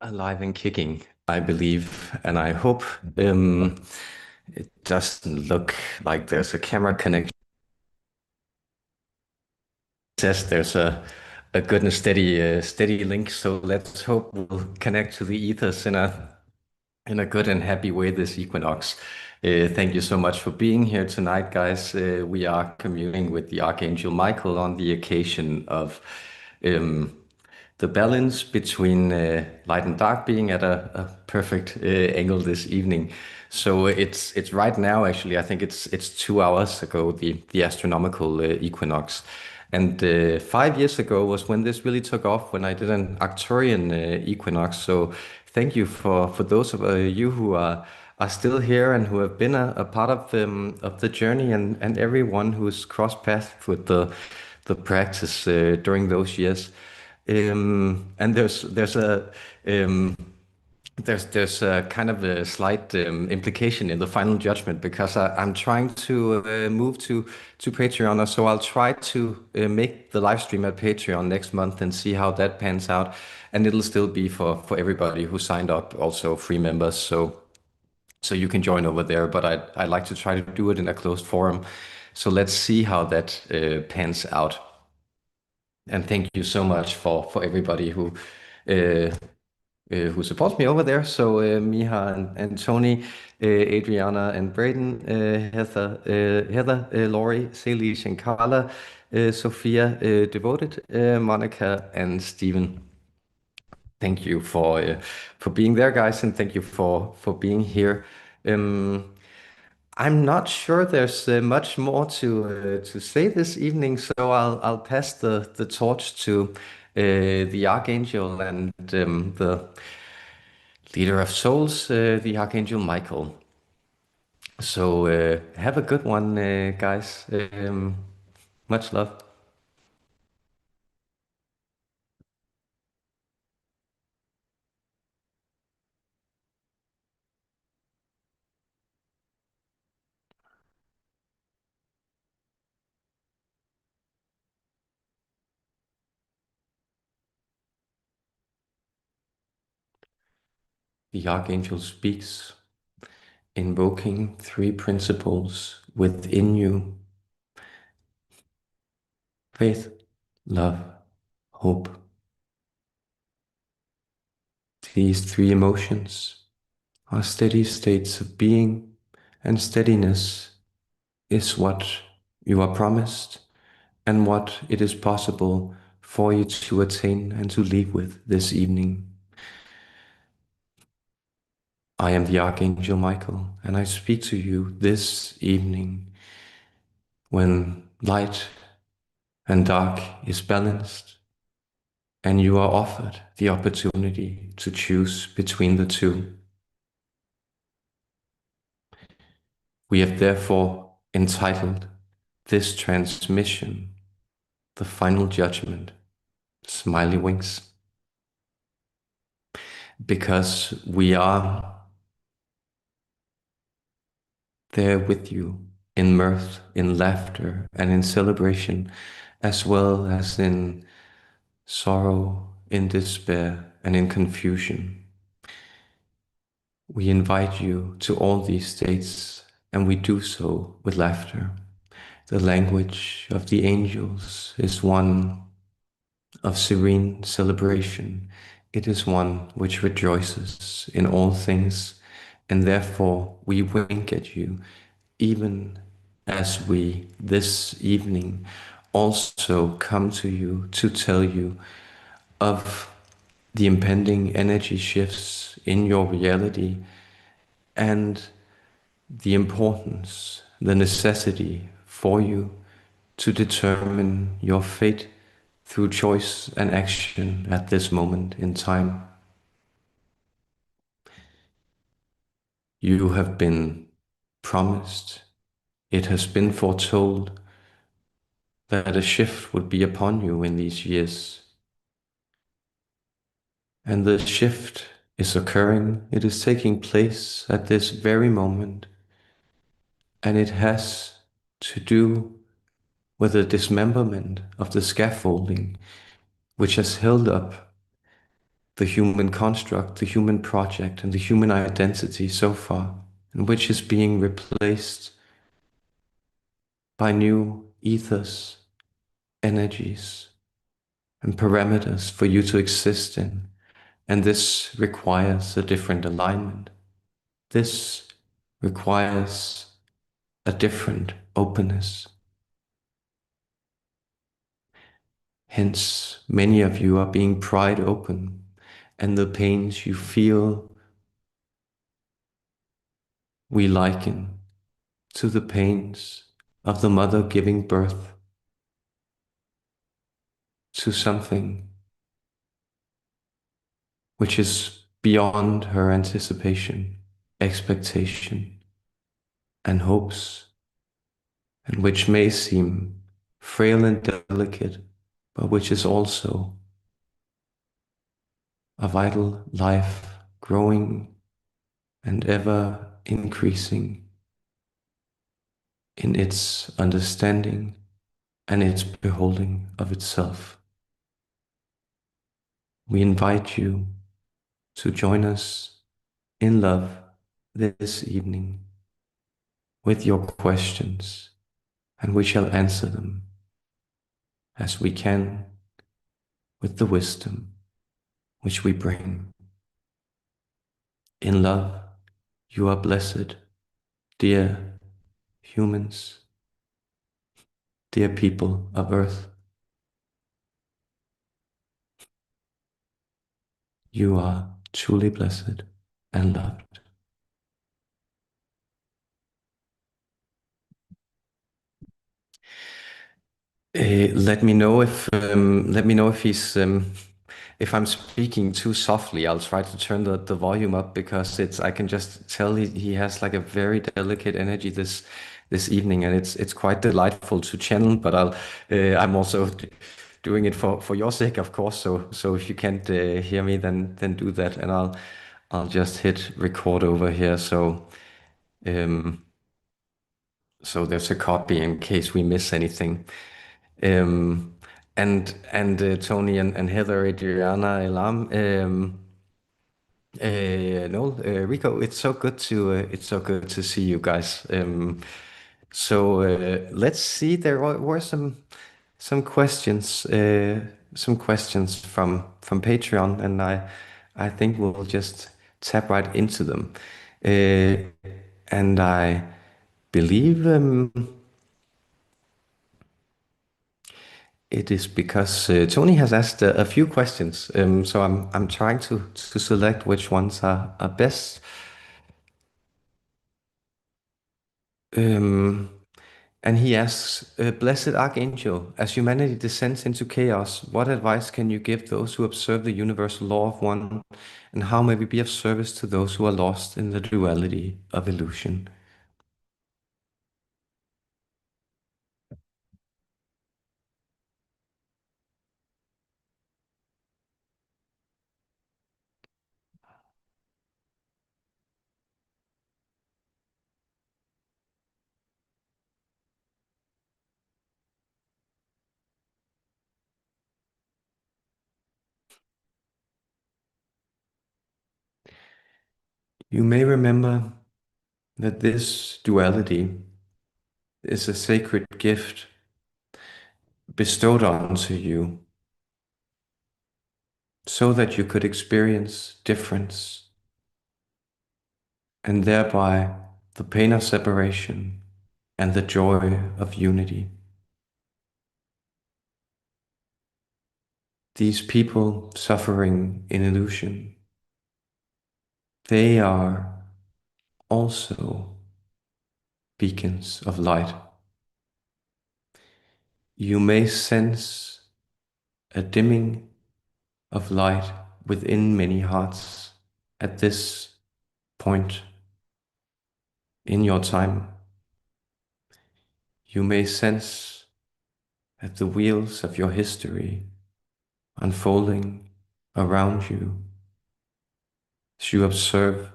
Alive and kicking, I believe, and I hope um, it doesn't look like there's a camera connection. It says there's a good and steady link, so let's hope we'll connect to the ethers in a good and happy way this equinox. Thank you so much for being here tonight, guys. We are communing with the Archangel Michael on the occasion of um, the balance between light and dark being at a perfect angle this evening. So it's right now actually. I think it's 2 hours ago the astronomical equinox, and 5 years ago was when this really took off. When I did an Arcturian equinox. So thank you for those of you who are still here and who have been a part of the journey, and everyone who's crossed paths with the practice during those years. And um, there's a kind of a slight implication in the final judgment because I'm trying to move to Patreon, so I'll try to make the live stream at Patreon next month and see how that pans out, and it'll still be for everybody who signed up, also free members. So you can join over there, but I like to try to do it in a closed forum. So let's see how that pans out. And thank you so much for everybody uh, who supports me over there. So Miha and Tony, Adriana and Braden, Heather, Laurie, Salish and Carla, Sophia, Devoted, Monica and Stephen. Thank you for being there, guys, and thank you for being here. Um, I'm not sure there's much more to say this evening, so I'll pass the torch to the Archangel and the leader of souls, the Archangel Michael. So have a good one, guys. Much love. The Archangel speaks, invoking three principles within you: faith, love, hope. These three emotions are steady states of being, and steadiness is what you are promised and what it is possible for you to attain and to leave with this evening. I am the Archangel Michael, and I speak to you this evening when light and dark is balanced, and you are offered the opportunity to choose between the two. We have therefore entitled this transmission the final judgment, Smileywinks, because we are there with you in mirth, in laughter, and in celebration, as well as in sorrow, in despair, and in confusion. We invite you to all these states, and we do so with laughter. The language of the angels is one of serene celebration. It is one which rejoices in all things, and therefore we wink at you, even as we this evening also come to you to tell you of the impending energy shifts in your reality and the importance, the necessity for you to determine your fate through choice and action at this moment in time. You have been promised, it has been foretold that a shift would be upon you in these years. And the shift is occurring, it is taking place at this very moment, and it has to do with the dismemberment of the scaffolding which has held up the human construct, the human project, and the human identity so far, and which is being replaced by new ethers, energies, and parameters for you to exist in. And this requires a different alignment. This requires a different openness. Hence, many of you are being pried open, and the pains you feel we liken to the pains of the mother giving birth to something which is beyond her anticipation, expectation, and hopes, and which may seem frail and delicate, but which is also a vital life growing and ever increasing in its understanding and its beholding of itself. We invite you to join us in love this evening with your questions, and we shall answer them as we can with the wisdom which we bring. In love, you are blessed, dear humans, dear people of Earth. You are truly blessed and loved. Let me know if he's if I'm speaking too softly. I'll try to turn the volume up because it's I can just tell he has like a very delicate energy this evening, and it's quite delightful to channel. But I'm also doing it for your sake, of course. So if you can't hear me, then do that, and I'll just hit record over here. Um, so there's a copy in case we miss anything. Um, and Tony and Heather, Adriana, Elam, no, Rico, it's so good to see you guys. Let's see. There were some questions from Patreon, and I think we'll just tap right into them. And I believe. It is because Tony has asked a few questions, so I'm trying to select which ones are best. Um, and he asks, Blessed Archangel, as humanity descends into chaos, what advice can you give those who observe the universal law of one, and how may we be of service to those who are lost in the duality of illusion? You may remember that this duality is a sacred gift bestowed onto you so that you could experience difference and thereby the pain of separation and the joy of unity. These people suffering in illusion, they are also beacons of light. You may sense a dimming of light within many hearts at this point in your time. You may sense that the wheels of your history unfolding around you as you observe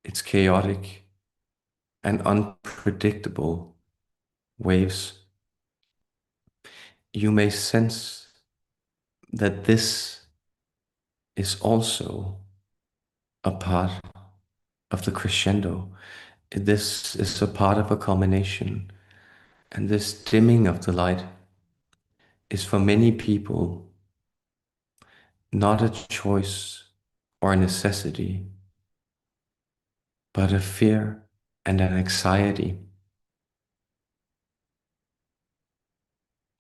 its chaotic and unpredictable waves. You may sense that this is also a part of the crescendo. This is a part of a culmination, and this dimming of the light is for many people not a choice or a necessity, but a fear and an anxiety.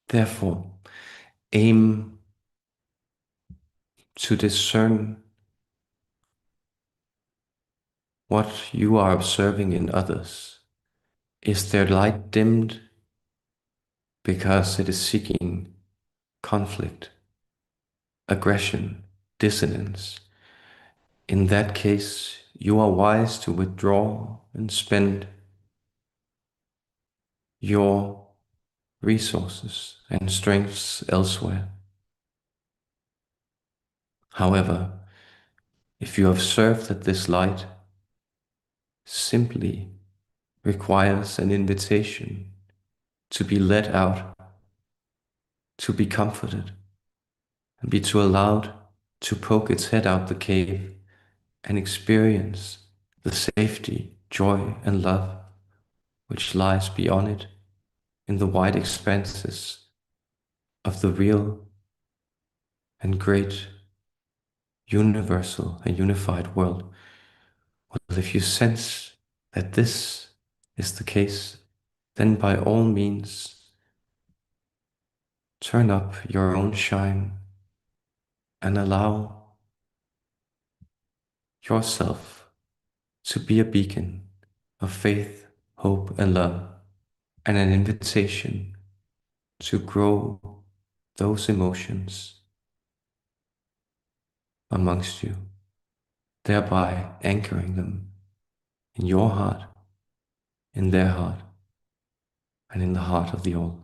Therefore, aim to discern what you are observing in others. Is their light dimmed because it is seeking conflict, aggression, dissonance? In that case, you are wise to withdraw and spend your resources and strengths elsewhere. However, if you observe that this light simply requires an invitation to be let out, to be comforted, and be too allowed to poke its head out the cave and experience the safety, joy, and love which lies beyond it in the wide expanses of the real and great universal and unified world. Well, if you sense that this is the case, then by all means turn up your own shine and allow yourself to be a beacon of faith, hope, and love, and an invitation to grow those emotions amongst you, thereby anchoring them in your heart, in their heart, and in the heart of the all,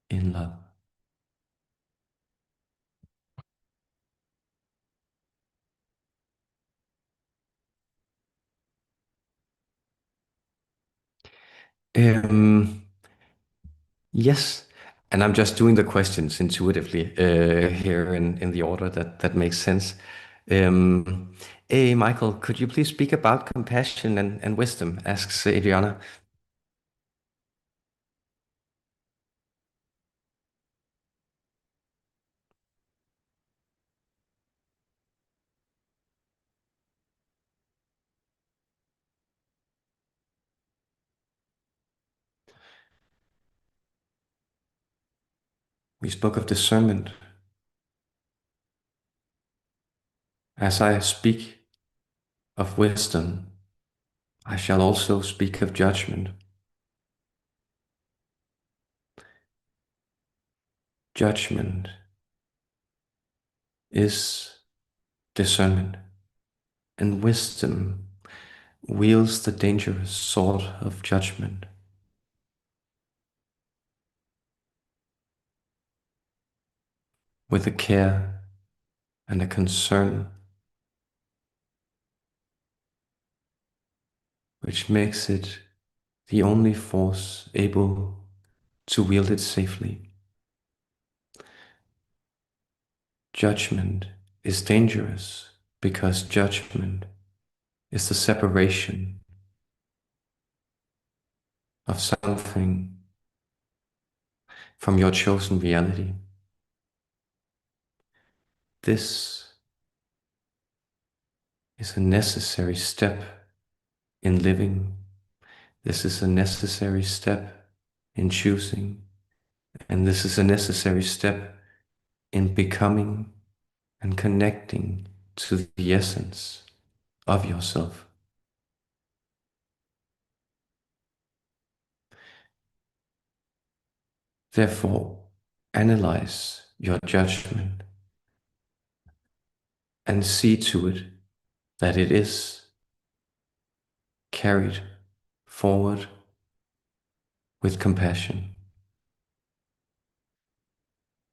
in love. Um, yes, and I'm just doing the questions intuitively here in the order that makes sense. Um, hey, Michael, could you please speak about compassion and wisdom? Asks Adriana. We spoke of discernment. As I speak of wisdom, I shall also speak of judgment. Judgment is discernment, and wisdom wields the dangerous sword of judgment with a care and a concern which makes it the only force able to wield it safely. Judgment is dangerous because judgment is the separation of something from your chosen reality. This is a necessary step in living. This is a necessary step in choosing. And this is a necessary step in becoming and connecting to the essence of yourself. Therefore, analyze your judgment and see to it that it is carried forward with compassion,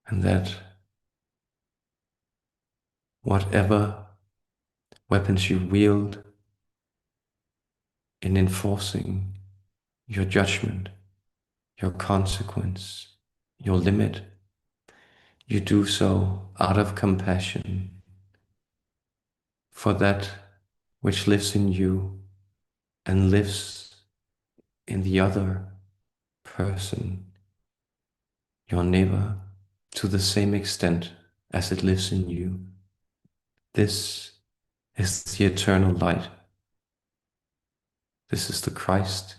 and that whatever weapons you wield in enforcing your judgment, your consequence, your limit, You do so out of compassion for that which lives in you and lives in the other person, your neighbor, to the same extent as it lives in you. This is the eternal light. This is the Christ.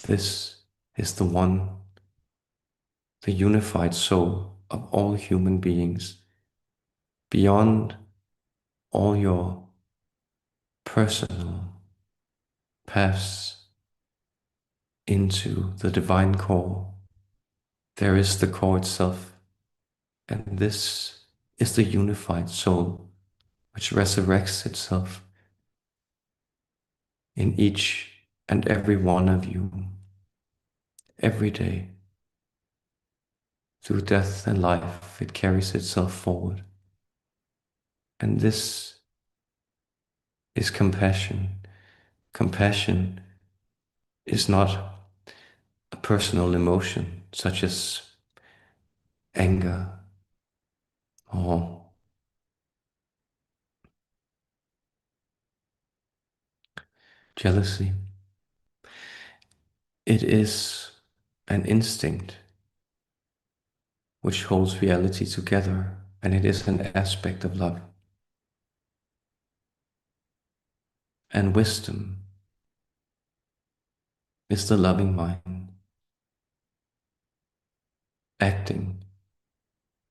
This is the one, the unified soul of all human beings, beyond all your personal paths into the divine core. There is the core itself, and this is the unified soul which resurrects itself in each and every one of you every day. Through death and life, it carries itself forward. And this is compassion. Compassion is not a personal emotion such as anger or jealousy. It is an instinct which holds reality together, and it is an aspect of love. And wisdom is the loving mind acting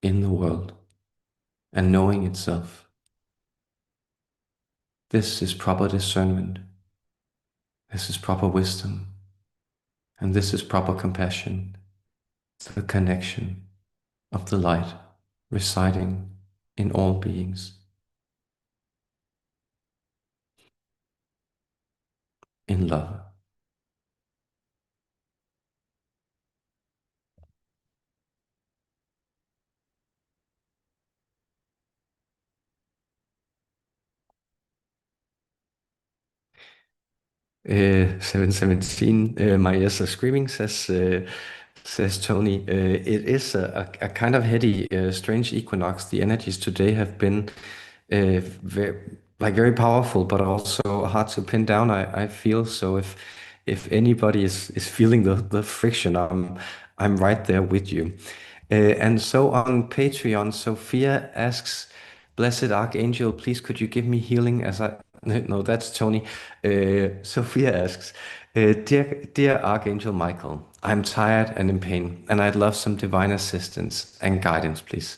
in the world and knowing itself. This is proper discernment. This is proper wisdom. And this is proper compassion, the connection of the light residing in all beings, in love. Uh, 717, my ears are screaming, says Tony. It is a kind of heady, strange equinox. The energies today have been very, very powerful, but also hard to pin down. I feel so. If anybody is feeling the friction, I'm right there with you. And so on Patreon, Sophia asks, "Blessed Archangel, please could you give me healing as I..." No, that's Tony. Sophia asks, dear Archangel Michael, I'm tired and in pain, and I'd love some divine assistance and guidance, please."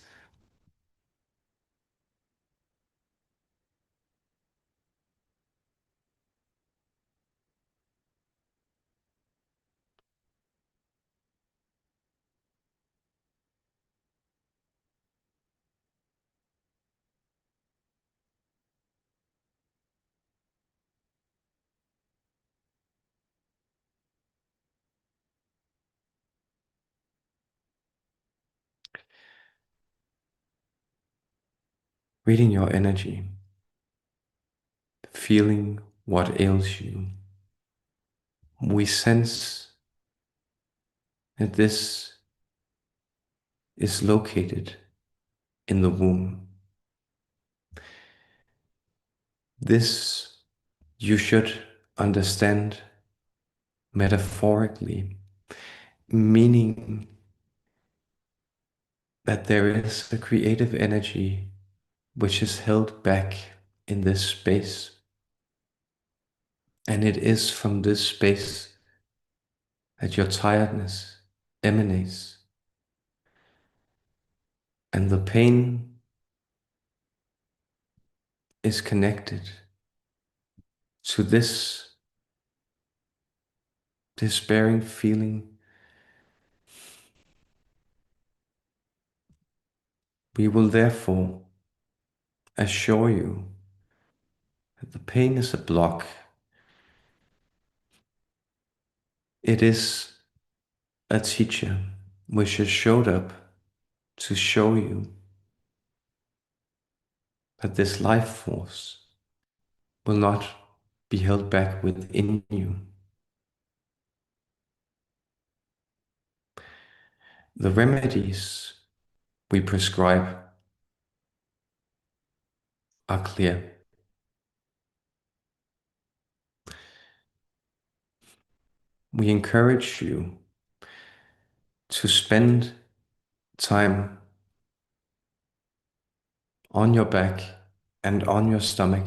Reading your energy, feeling what ails you, we sense that this is located in the womb. This you should understand metaphorically, meaning that there is a creative energy which is held back in this space. And it is from this space that your tiredness emanates. And the pain is connected to this despairing feeling. We will therefore assure you that the pain is a block. It is a teacher which has showed up to show you that this life force will not be held back within you. The remedies we prescribe are clear. We encourage you to spend time on your back and on your stomach.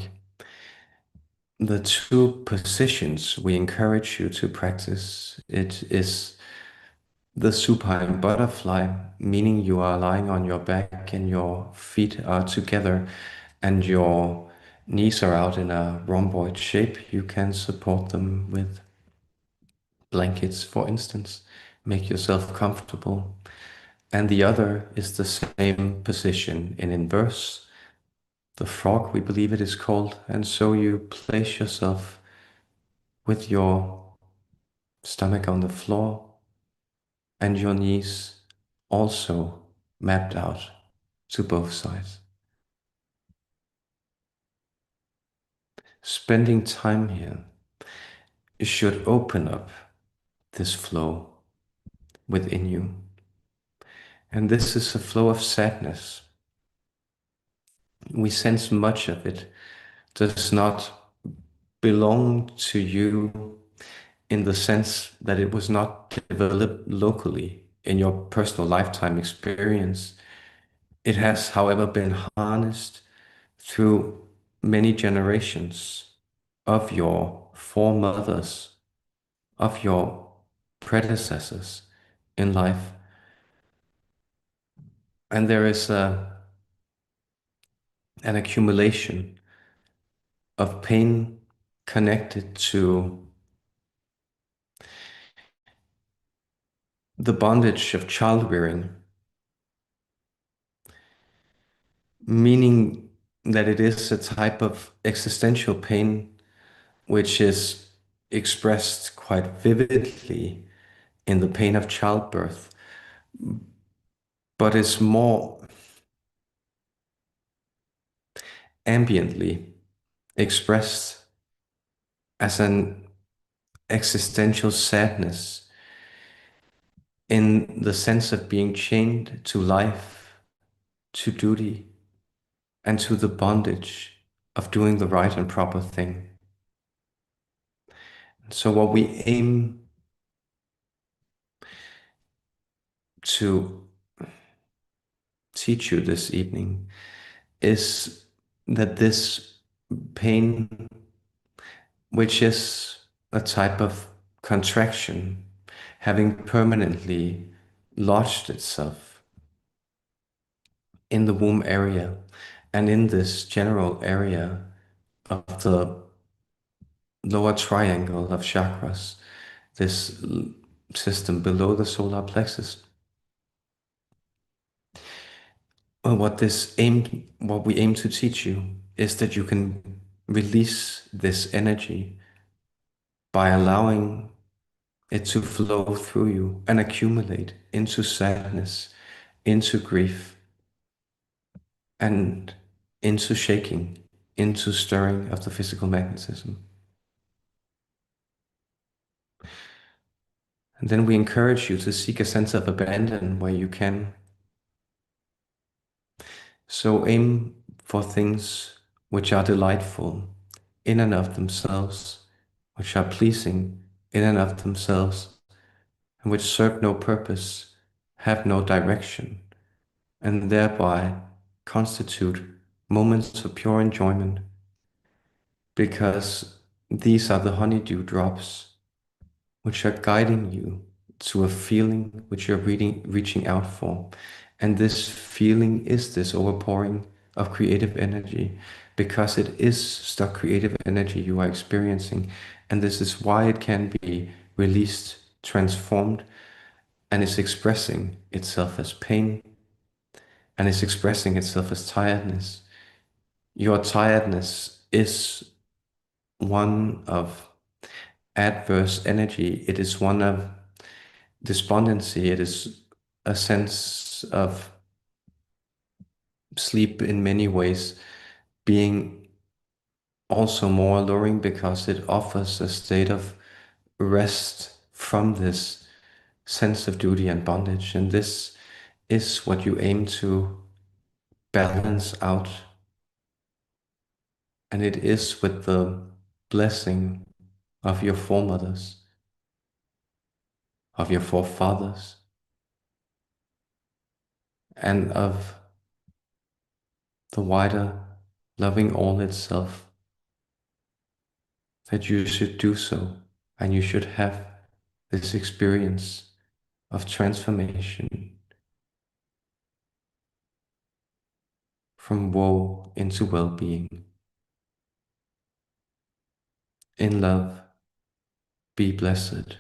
The two positions we encourage you to practice, it is the supine butterfly, meaning you are lying on your back and your feet are together and your knees are out in a rhomboid shape. You can support them with blankets, for instance. Make yourself comfortable. And the other is the same position in inverse, the frog, we believe it is called. And so you place yourself with your stomach on the floor and your knees also mapped out to both sides. Spending time here should open up this flow within you. And this is a flow of sadness. We sense much of it does not belong to you in the sense that it was not developed locally in your personal lifetime experience. It has, however, been harnessed through many generations of your foremothers, of your predecessors in life. And there is an accumulation of pain connected to the bondage of child rearing, meaning that it is a type of existential pain which is expressed quite vividly in the pain of childbirth, but is more ambiently expressed as an existential sadness in the sense of being chained to life, to duty, and to the bondage of doing the right and proper thing. So what we aim to teach you this evening is that this pain, which is a type of contraction, having permanently lodged itself in the womb area and in this general area of the lower triangle of chakras, this system below the solar plexus. Well, what we aim to teach you is that you can release this energy by allowing it to flow through you and accumulate into sadness, into grief, and into shaking, into stirring of the physical magnetism. And then we encourage you to seek a sense of abandon where you can. So aim for things which are delightful in and of themselves, which are pleasing in and of themselves, and which serve no purpose, have no direction, and thereby constitute moments of pure enjoyment, because these are the honeydew drops which are guiding you to a feeling which you're reaching out for. And this feeling is this overpouring of creative energy, because it is stuck creative energy you are experiencing. And this is why it can be released, transformed, and is expressing itself as pain, and is expressing itself as tiredness. Your tiredness is one of adverse energy. It is one of despondency. It is a sense of sleep in many ways being also more alluring, because it offers a state of rest from this sense of duty and bondage. And this is what you aim to balance out, and it is with the blessing of your foremothers, of your forefathers, and of the wider loving all itself that you should do so, and you should have this experience of transformation from woe into well-being. In love, be blessed.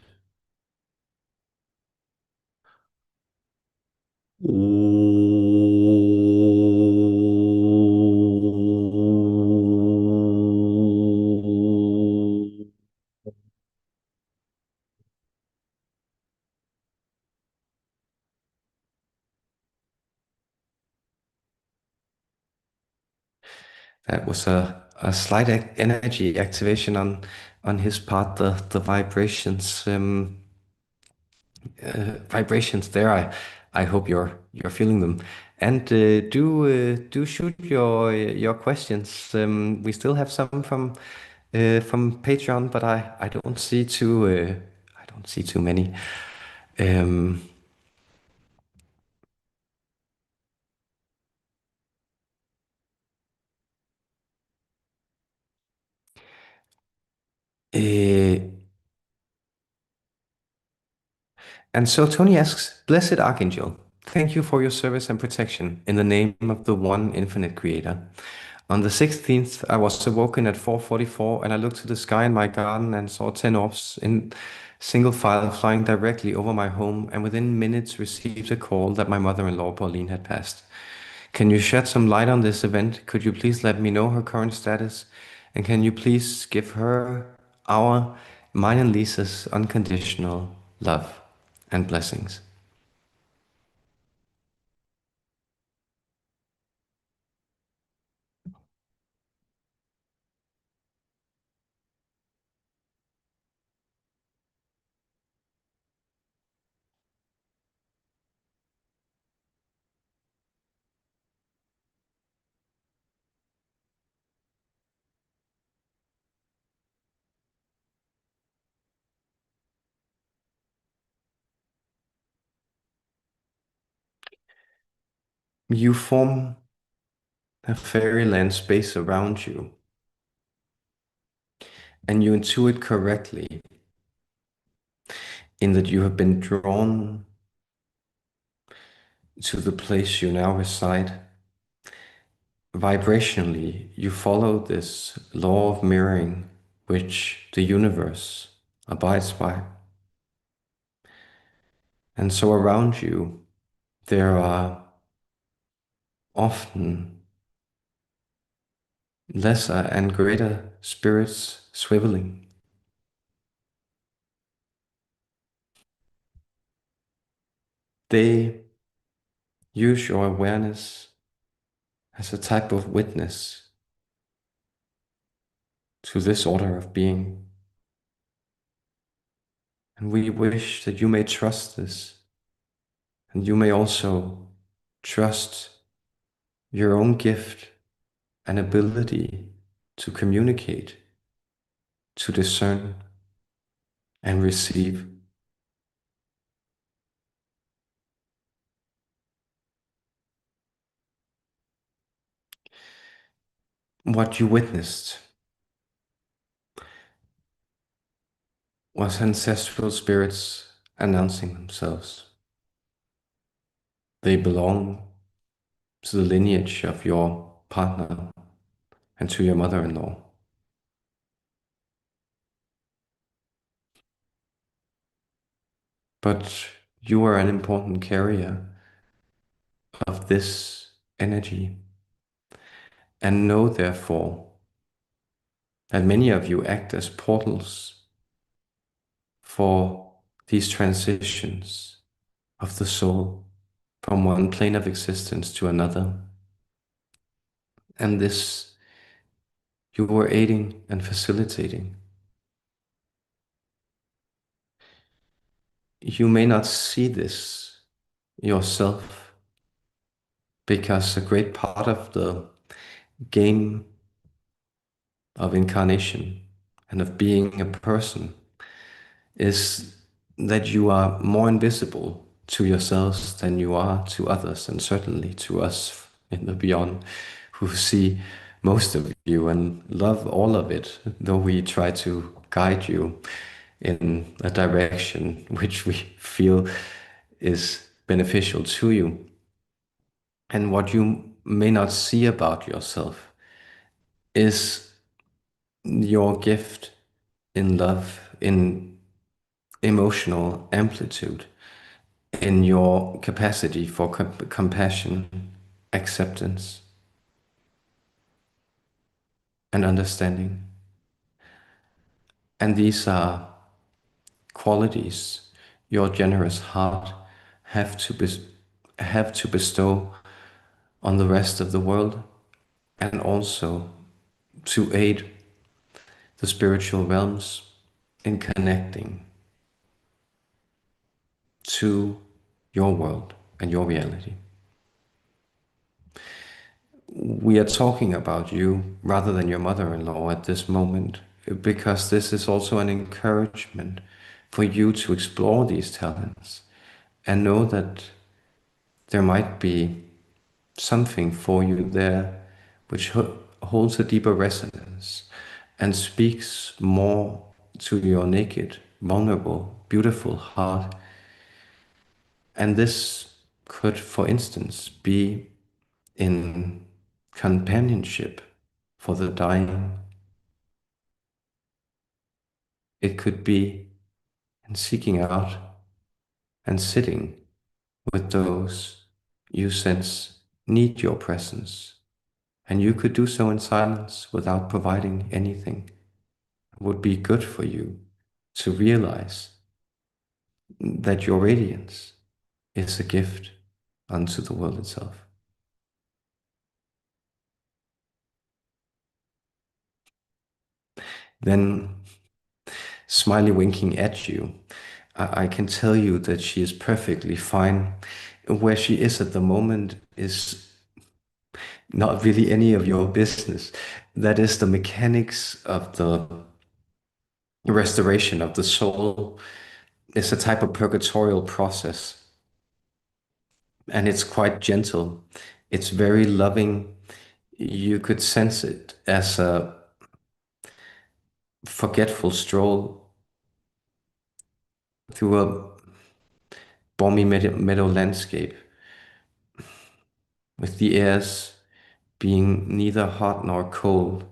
That was a slight energy activation on his part. The vibrations there. I hope you're feeling them. And do shoot your questions. We still have some from Patreon, but I don't see I don't see too many. Um, uh, and so Tony asks, Blessed Archangel, thank you for your service and protection in the name of the one infinite creator. On the 16th, I was awoken at 4:44 and I looked to the sky in my garden and saw 10 orbs in single file flying directly over my home, and within minutes received a call that my mother-in-law Pauline had passed. Can you shed some light on this event? Could you please let me know her current status? And can you please give her our, mine and Lisa's unconditional love and blessings? You form a fairyland space around you, and you intuit correctly in that you have been drawn to the place you now reside. Vibrationally, you follow this law of mirroring which the universe abides by. And so around you, there are often lesser and greater spirits swiveling. They use your awareness as a type of witness to this order of being. And we wish that you may trust this, and you may also trust your own gift and ability to communicate, to discern, and receive. What you witnessed was ancestral spirits announcing themselves. They belong to the lineage of your partner and to your mother-in-law. But you are an important carrier of this energy, and know therefore that many of you act as portals for these transitions of the soul from one plane of existence to another. And this you were aiding and facilitating. You may not see this yourself, because a great part of the game of incarnation and of being a person is that you are more invisible to yourselves than you are to others, and certainly to us in the beyond who see most of you and love all of it, though we try to guide you in a direction which we feel is beneficial to you. And what you may not see about yourself is your gift in love, in emotional amplitude, in your capacity for compassion, acceptance, and understanding. And these are qualities your generous heart have to have to bestow on the rest of the world, and also to aid the spiritual realms in connecting to your world and your reality. We are talking about you rather than your mother-in-law at this moment, because this is also an encouragement for you to explore these talents and know that there might be something for you there which holds a deeper resonance and speaks more to your naked, vulnerable, beautiful heart. And this could, for instance, be in companionship for the dying. It could be in seeking out and sitting with those you sense need your presence. And you could do so in silence without providing anything. It would be good for you to realize that your radiance is a gift unto the world itself. Then, smiley winking at you, I can tell you that she is perfectly fine. Where she is at the moment is not really any of your business. That is the mechanics of the restoration of the soul. It's a type of purgatorial process, and it's quite gentle. It's very loving. You could sense it as a forgetful stroll through a balmy meadow landscape, with the airs being neither hot nor cold,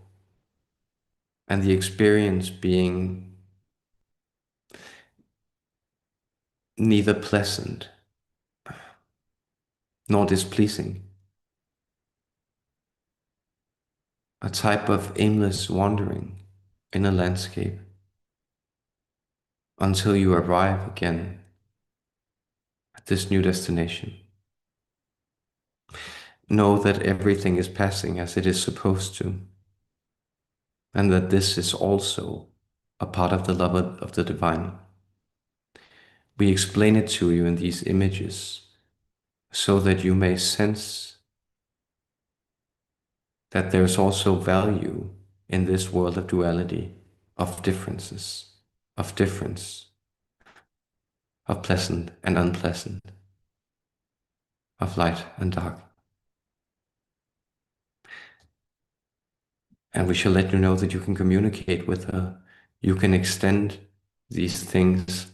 and the experience being neither pleasant nor displeasing. A type of aimless wandering in a landscape until you arrive again at this new destination. Know that everything is passing as it is supposed to, and that this is also a part of the love of the divine. We explain it to you in these images so that you may sense that there's also value in this world of duality, of differences, of difference, of pleasant and unpleasant, of light and dark. And we shall let you know that you can communicate with her. You can extend these things.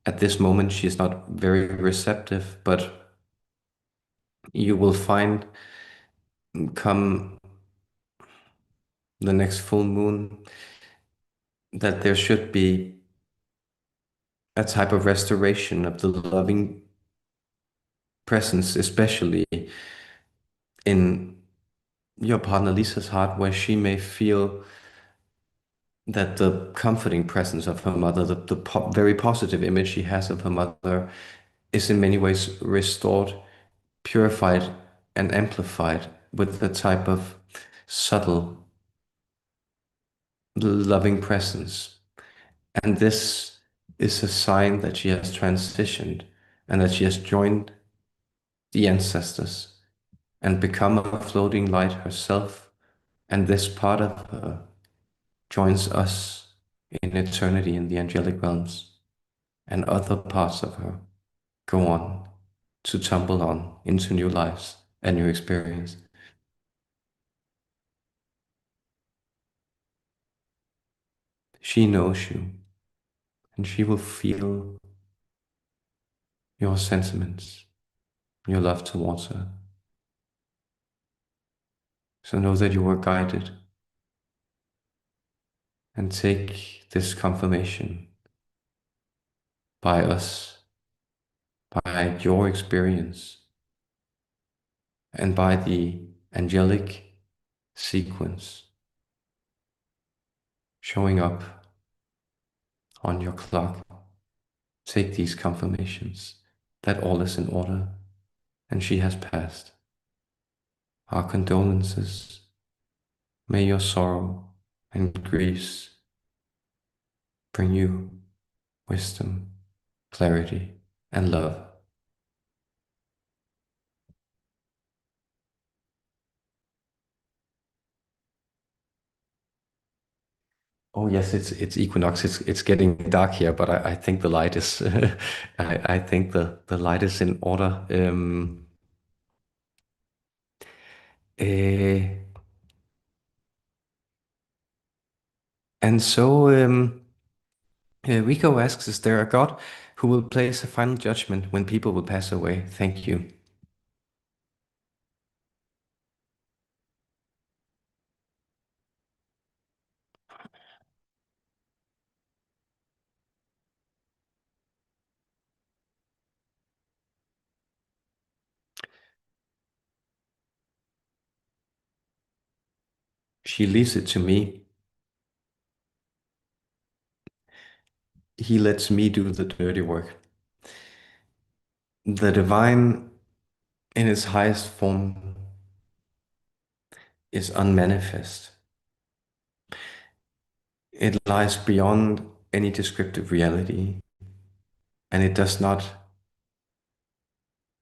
At this moment, she is not very receptive, but you will find, come the next full moon, that there should be a type of restoration of the loving presence, especially in your partner Lisa's heart, where she may feel that the comforting presence of her mother, the very positive image she has of her mother, is in many ways restored, purified, and amplified with a type of subtle, loving presence. And this is a sign that she has transitioned and that she has joined the ancestors and become a floating light herself, and this part of her joins us in eternity in the angelic realms, and other parts of her go on to tumble on into new lives and new experience. She knows you, and she will feel your sentiments, your love towards her. So know that you are guided, and take this confirmation by us, by your experience, and by the angelic sequence showing up on your clock. Take these confirmations that all is in order and she has passed. Our condolences. May your sorrow and griefs bring you wisdom, clarity, and love. Oh yes, it's equinox. It's getting dark here, but I think the light is I think the light is in order. Eh, and so Rico asks, is there a God who will place a final judgment when people will pass away? Thank you. She leaves it to me. He lets me do the dirty work. The divine in its highest form is unmanifest. It lies beyond any descriptive reality, and it does not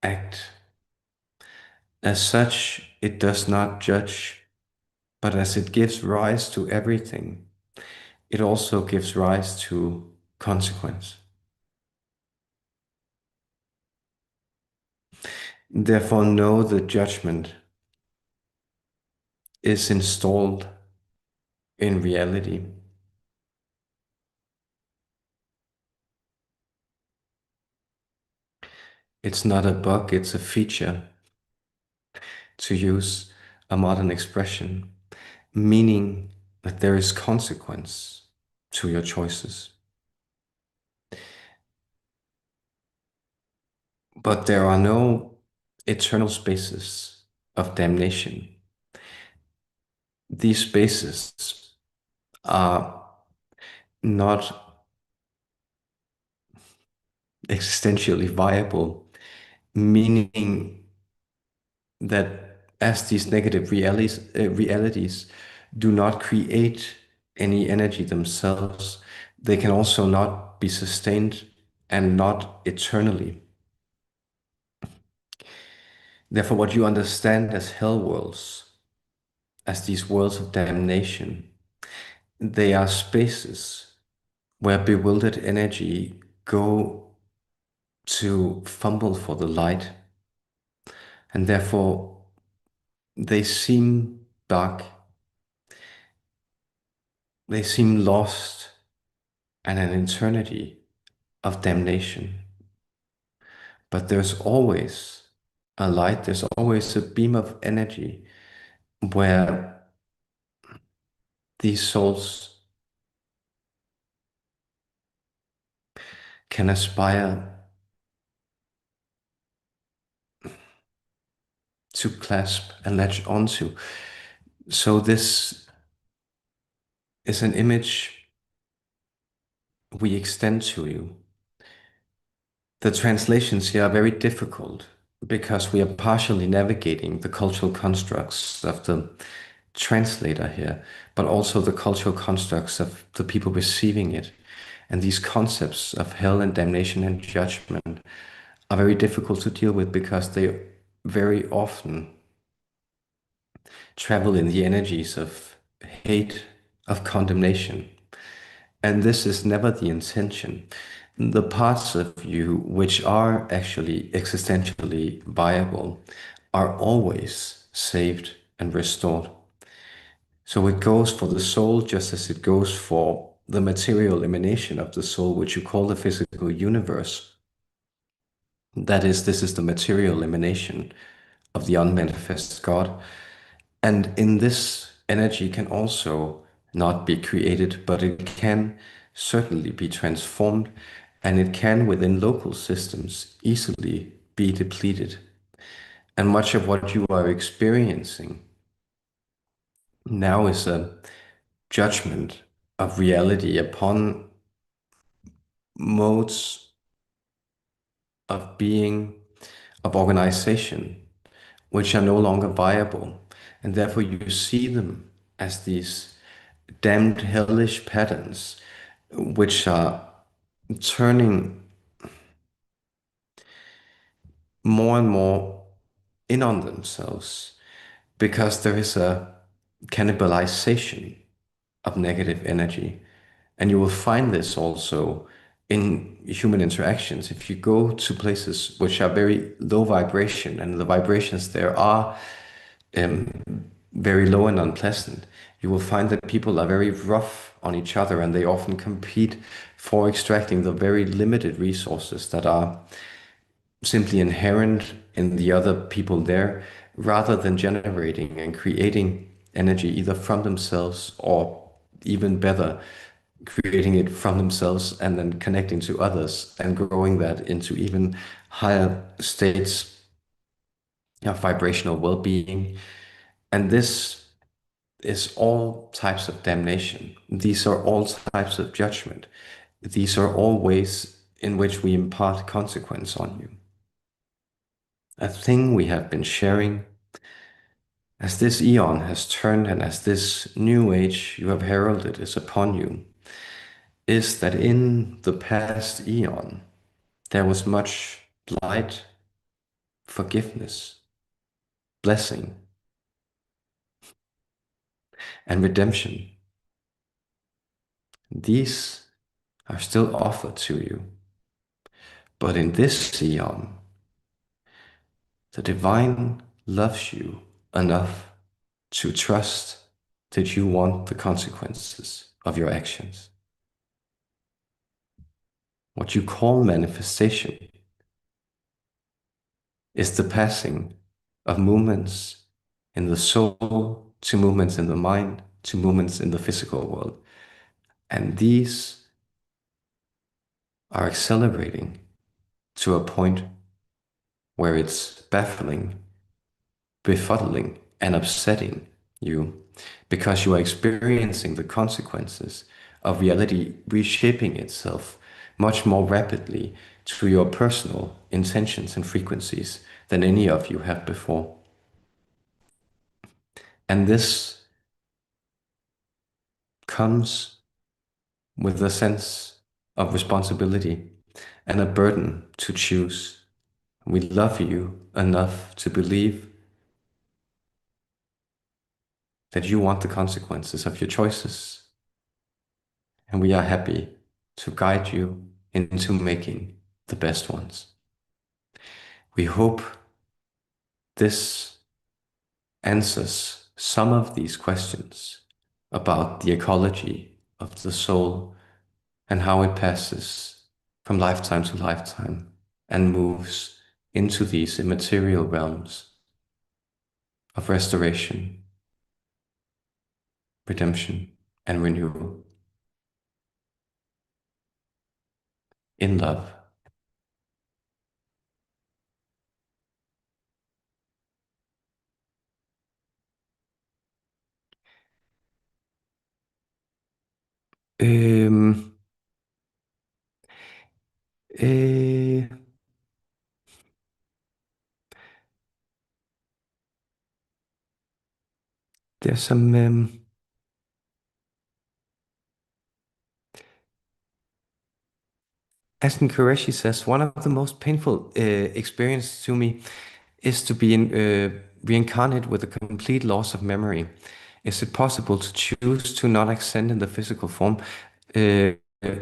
act. As such, it does not judge, but as it gives rise to everything, it also gives rise to consequence. Therefore, know the judgment is installed in reality. It's not a bug, it's a feature, to use a modern expression, meaning that there is consequence to your choices. But there are no eternal spaces of damnation. These spaces are not existentially viable, meaning that as these negative realities do not create any energy themselves, they can also not be sustained and not eternally. Therefore, what you understand as hell worlds, as these worlds of damnation, they are spaces where bewildered energy go to fumble for the light, and therefore they seem dark, they seem lost, and an eternity of damnation. But there's always a light, there's always a beam of energy where these souls can aspire to clasp and latch onto. So this is an image we extend to you. The translations here are very difficult because we are partially navigating the cultural constructs of the translator here, but also the cultural constructs of the people receiving it. And these concepts of hell and damnation and judgment are very difficult to deal with because they very often travel in the energies of hate, of condemnation. And this is never the intention. The parts of you which are actually existentially viable are always saved and restored. So it goes for the soul just as it goes for the material emanation of the soul, which you call the physical universe. That is, this is the material emanation of the unmanifest God. And in this, energy can also not be created, but it can certainly be transformed, and it can, within local systems, easily be depleted. And much of what you are experiencing now is a judgment of reality upon modes of being, of organization, which are no longer viable. And therefore, you see them as these damned hellish patterns, which are turning more and more in on themselves because there is a cannibalization of negative energy. And you will find this also in human interactions. If you go to places which are very low vibration and the vibrations there are um, very low and unpleasant, you will find that people are very rough on each other and they often compete for extracting the very limited resources that are simply inherent in the other people there, rather than generating and creating energy either from themselves or even better, creating it from themselves and then connecting to others and growing that into even higher states of vibrational well-being. And this is all types of damnation. These are all types of judgment. These are all ways in which we impart consequence on you. A thing we have been sharing as this eon has turned and as this new age you have heralded is upon you, is that in the past eon there was much light, forgiveness, blessing, and redemption. These are still offered to you. But in this eon, the divine loves you enough to trust that you want the consequences of your actions. What you call manifestation is the passing of movements in the soul to movements in the mind to movements in the physical world. And these are accelerating to a point where it's baffling, befuddling, and upsetting you because you are experiencing the consequences of reality reshaping itself much more rapidly to your personal intentions and frequencies than any of you have before. And this comes with a sense of responsibility and a burden to choose. We love you enough to believe that you want the consequences of your choices, and we are happy to guide you into making the best ones. We hope this answers some of these questions about the ecology of the soul and how it passes from lifetime to lifetime and moves into these immaterial realms of restoration, redemption, and renewal in love. Um, eh, there's some, Aston Qureshi says, one of the most painful experiences to me is to be reincarnate with a complete loss of memory, is it possible to choose to not ascend in the physical form? Uh,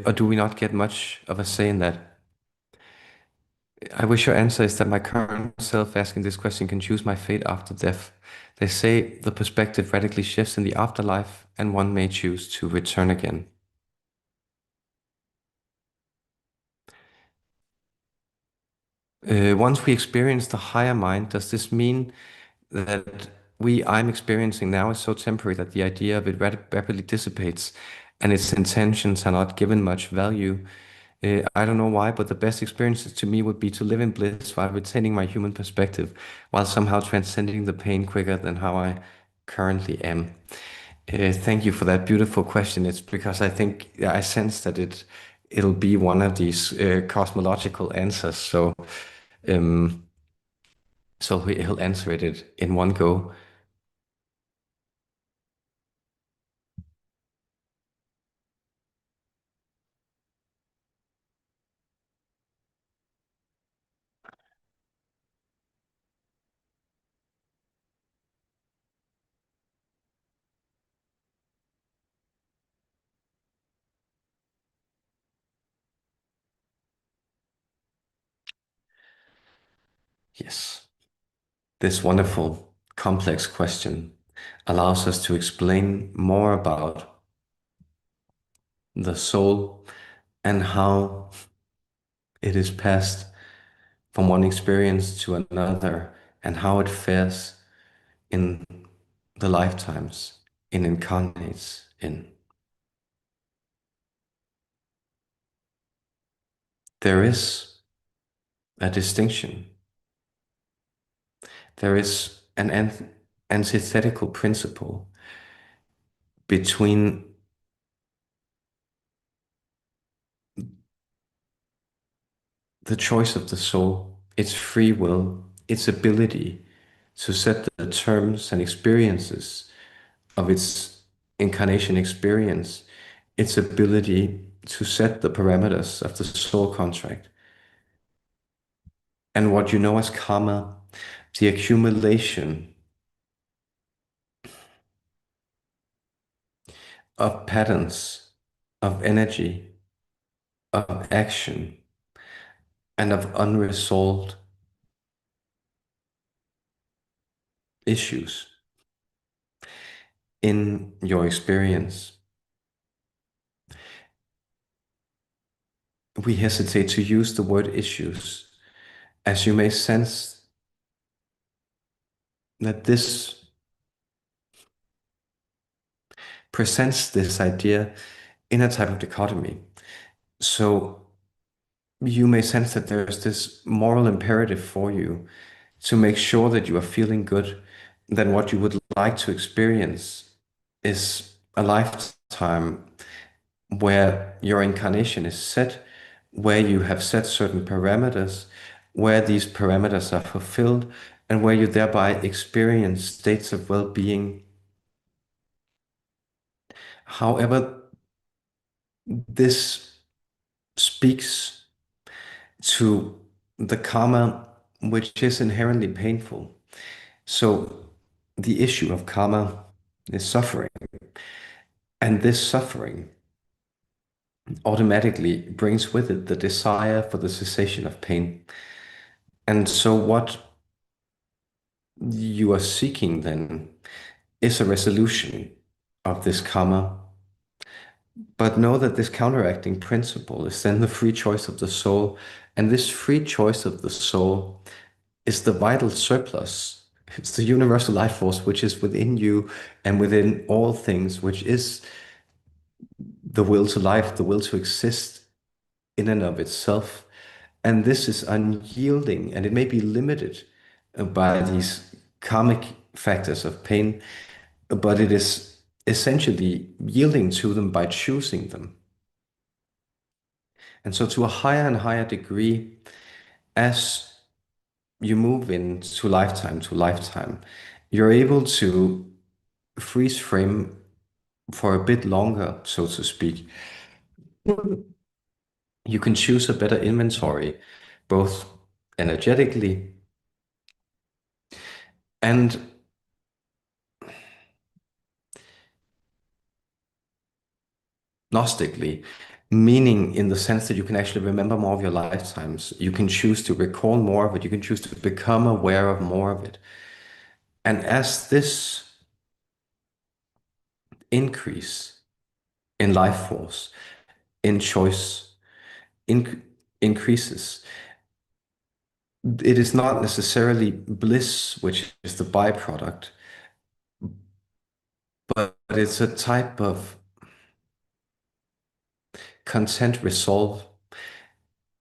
or do we not get much of a say in that? I wish your answer is that my current self asking this question can choose my fate after death. They say the perspective radically shifts in the afterlife, and one may choose to return again. Once we experience the higher mind, does this mean that I'm experiencing now is so temporary that the idea of it rapidly dissipates and its intentions are not given much value? I don't know why, but the best experiences to me would be to live in bliss while retaining my human perspective, while somehow transcending the pain quicker than how I currently am. Thank you for that beautiful question. It's because I think I sense that it'll be one of these cosmological answers. Um, so he'll answer it in one go. Yes. This wonderful, complex question allows us to explain more about the soul and how it is passed from one experience to another and how it fares in the lifetimes it incarnates in. There is a distinction. There is an antithetical principle between the choice of the soul, its free will, its ability to set the terms and experiences of its incarnation experience, its ability to set the parameters of the soul contract, and what you know as karma, the accumulation of patterns, of energy, of action, and of unresolved issues in your experience. We hesitate to use the word issues, as you may sense that this presents this idea in a type of dichotomy. So you may sense that there's this moral imperative for you to make sure that you are feeling good, then what you would like to experience is a lifetime where your incarnation is set, where you have set certain parameters, where these parameters are fulfilled, and where you thereby experience states of well-being. However, this speaks to the karma which is inherently painful. So the issue of karma is suffering, and this suffering automatically brings with it the desire for the cessation of pain. And so what you are seeking then is a resolution of this karma. But know that this counteracting principle is then the free choice of the soul. And this free choice of the soul is the vital surplus. It's the universal life force which is within you and within all things, which is the will to life, the will to exist in and of itself. And this is unyielding, and it may be limited by these karmic factors of pain, but it is essentially yielding to them by choosing them. And so, to a higher and higher degree, as you move into lifetime to lifetime, you're able to freeze frame for a bit longer, so to speak. You can choose a better inventory, both energetically And Gnostically, meaning in the sense that you can actually remember more of your lifetimes. You can choose to recall more of it. You can choose to become aware of more of it. And as this increase in life force, in choice, in, increases, it is not necessarily bliss, which is the byproduct, but it's a type of content resolve.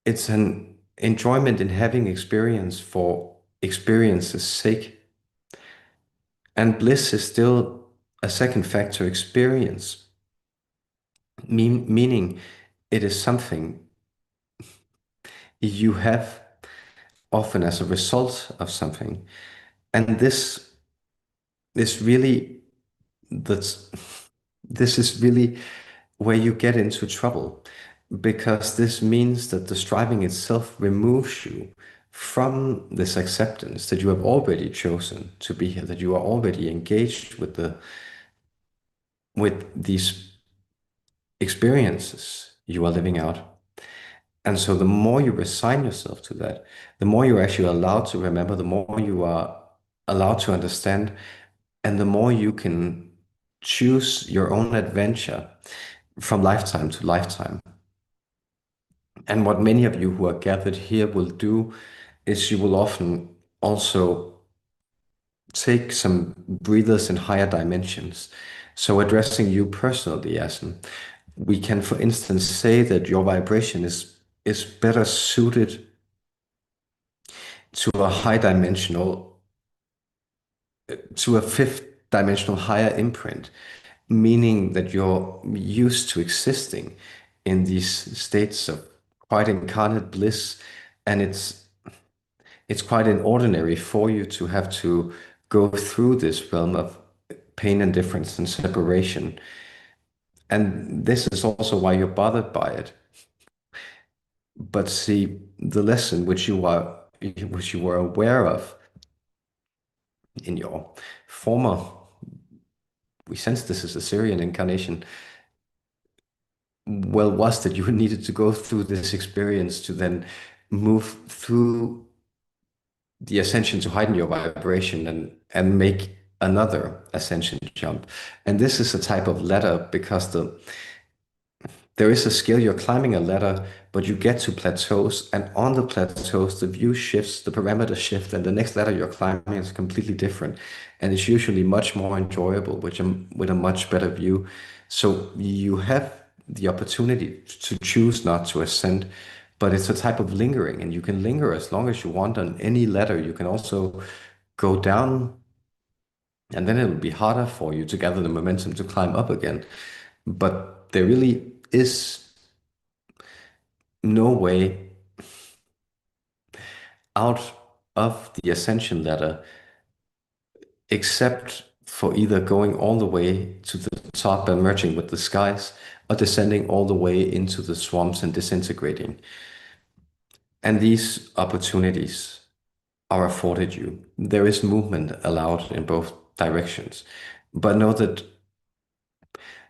It's an enjoyment in having experience for experience's sake. And bliss is still a second factor experience, meaning it is something you have often as a result of something. And is really that's this is really where you get into trouble, because this means that the striving itself removes you from this acceptance that you have already chosen to be here, that you are already engaged with these experiences you are living out. And so the more you resign yourself to that, the more you're actually allowed to remember, the more you are allowed to understand, and the more you can choose your own adventure from lifetime to lifetime. And what many of you who are gathered here will do is you will often also take some breathers in higher dimensions. So addressing you personally, Yasin, we can, for instance, say that your vibration is better suited to a high dimensional, to a fifth dimensional higher imprint, meaning that you're used to existing in these states of quite incarnate bliss, and it's quite inordinary for you to have to go through this realm of pain and difference and separation. And this is also why you're bothered by it. But see, the lesson which you were aware of in your former, we sense this is a Syrian incarnation, well, was that you needed to go through this experience to then move through the ascension to heighten your vibration and make another ascension jump. And this is a type of ladder because there is a skill, you're climbing a ladder, but you get to plateaus, and on the plateaus, the view shifts, the parameters shift, and the next ladder you're climbing is completely different. And it's usually much more enjoyable, with a much better view. So you have the opportunity to choose not to ascend, but it's a type of lingering, and you can linger as long as you want on any ladder. You can also go down, and then it'll be harder for you to gather the momentum to climb up again. But there really is no way out of the ascension ladder except for either going all the way to the top and merging with the skies, or descending all the way into the swamps and disintegrating. And these opportunities are afforded you. There is movement allowed in both directions. But know that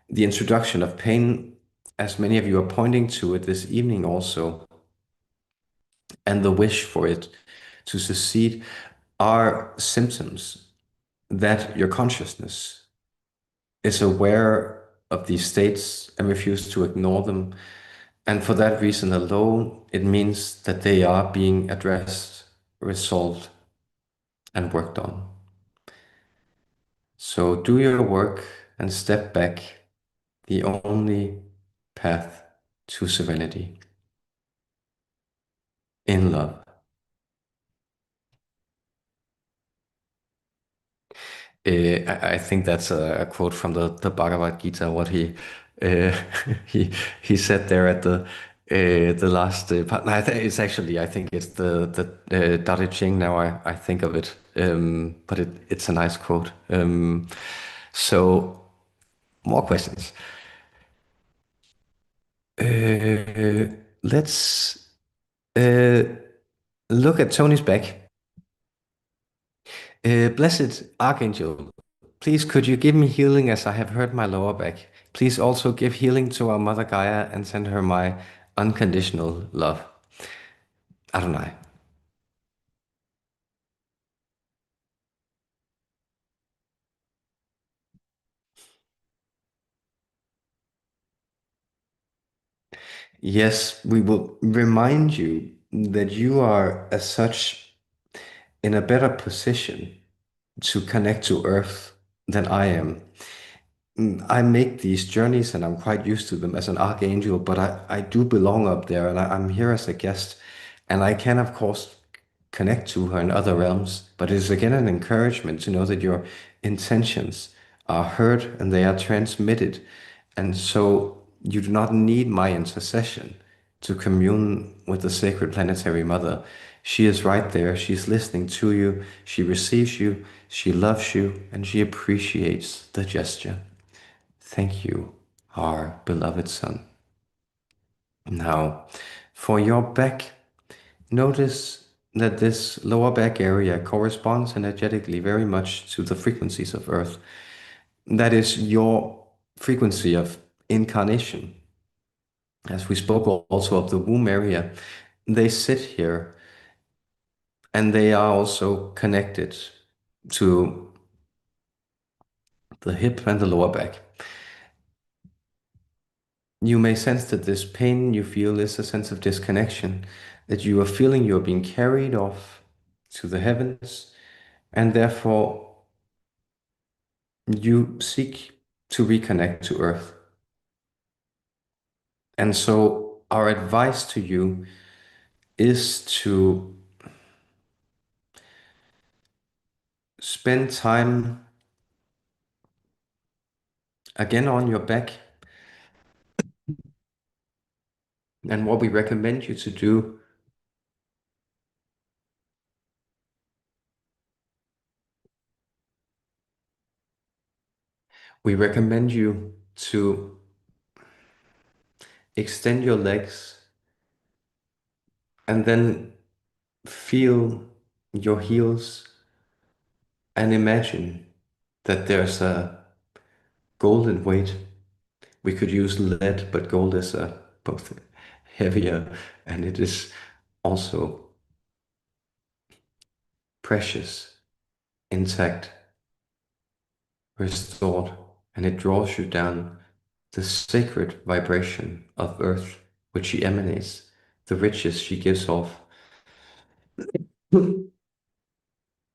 the introduction of pain, as many of you are pointing to it this evening also, and the wish for it to succeed are symptoms that your consciousness is aware of these states and refuses to ignore them. And for that reason alone, it means that they are being addressed, resolved, and worked on. So do your work and step back, the only path to serenity in love. I think that's a quote from the Bhagavad Gita, what uh, he he said there at the last part. No, it's actually, I think it's the Tao Te Ching. Now I think of it, but it's a nice quote. So more questions. Let's uh, look at Tony's back. Blessed Archangel, please could you give me healing as I have hurt my lower back? Please also give healing to our Mother Gaia and send her my unconditional love. Adonai. Yes, we will remind you that you are, as such, in a better position to connect to Earth than I am. I make these journeys and I'm quite used to them as an archangel, but I do belong up there and I'm here as a guest. And I can, of course, connect to her in other realms, but it is again an encouragement to know that your intentions are heard and they are transmitted. And so you do not need my intercession to commune with the sacred planetary mother. She is right there. She's listening to you. She receives you. She loves you and she appreciates the gesture. Thank you, our beloved son. Now, for your back, notice that this lower back area corresponds energetically very much to the frequencies of Earth. That is your frequency of incarnation. As we spoke also of the womb area, they sit here and they are also connected to the hip and the lower back. You may sense that this pain you feel is a sense of disconnection, that you are feeling you're being carried off to the heavens, and therefore you seek to reconnect to Earth. And so, our advice to you is to spend time again on your back. And what we recommend you to do, we recommend you to extend your legs and then feel your heels and imagine that there's a golden weight. We could use lead, but gold is both heavier and it is also precious, intact, restored, and it draws you down the sacred vibration of Earth, which she emanates, the riches she gives off.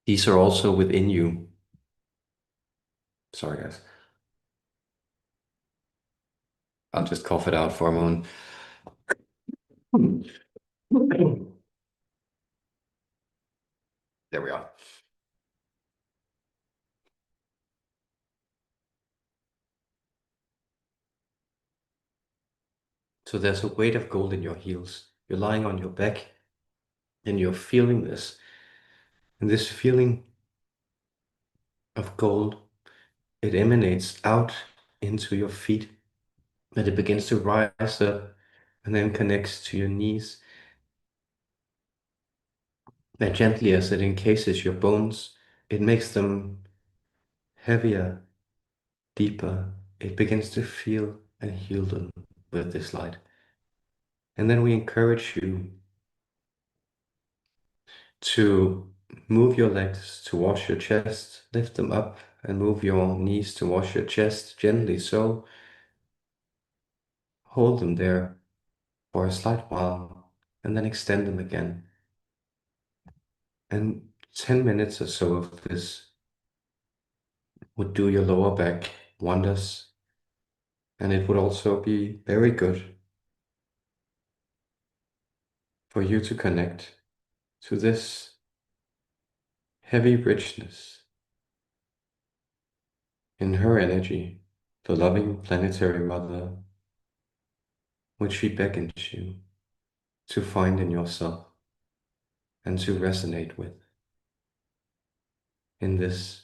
These are also within you. Sorry, guys. I'll just cough it out for a moment. There we are. So there's a weight of gold in your heels. You're lying on your back and you're feeling this. And this feeling of gold, it emanates out into your feet and it begins to rise up and then connects to your knees. And gently as it encases your bones, it makes them heavier, deeper. It begins to feel and heal them with this light. And then we encourage you to move your legs to wash your chest, lift them up and move your knees to wash your chest gently so. Hold them there for a slight while and then extend them again. And 10 minutes or so of this would do your lower back wonders. And it would also be very good for you to connect to this heavy richness in her energy, the loving planetary mother, which she beckons you to find in yourself and to resonate with in this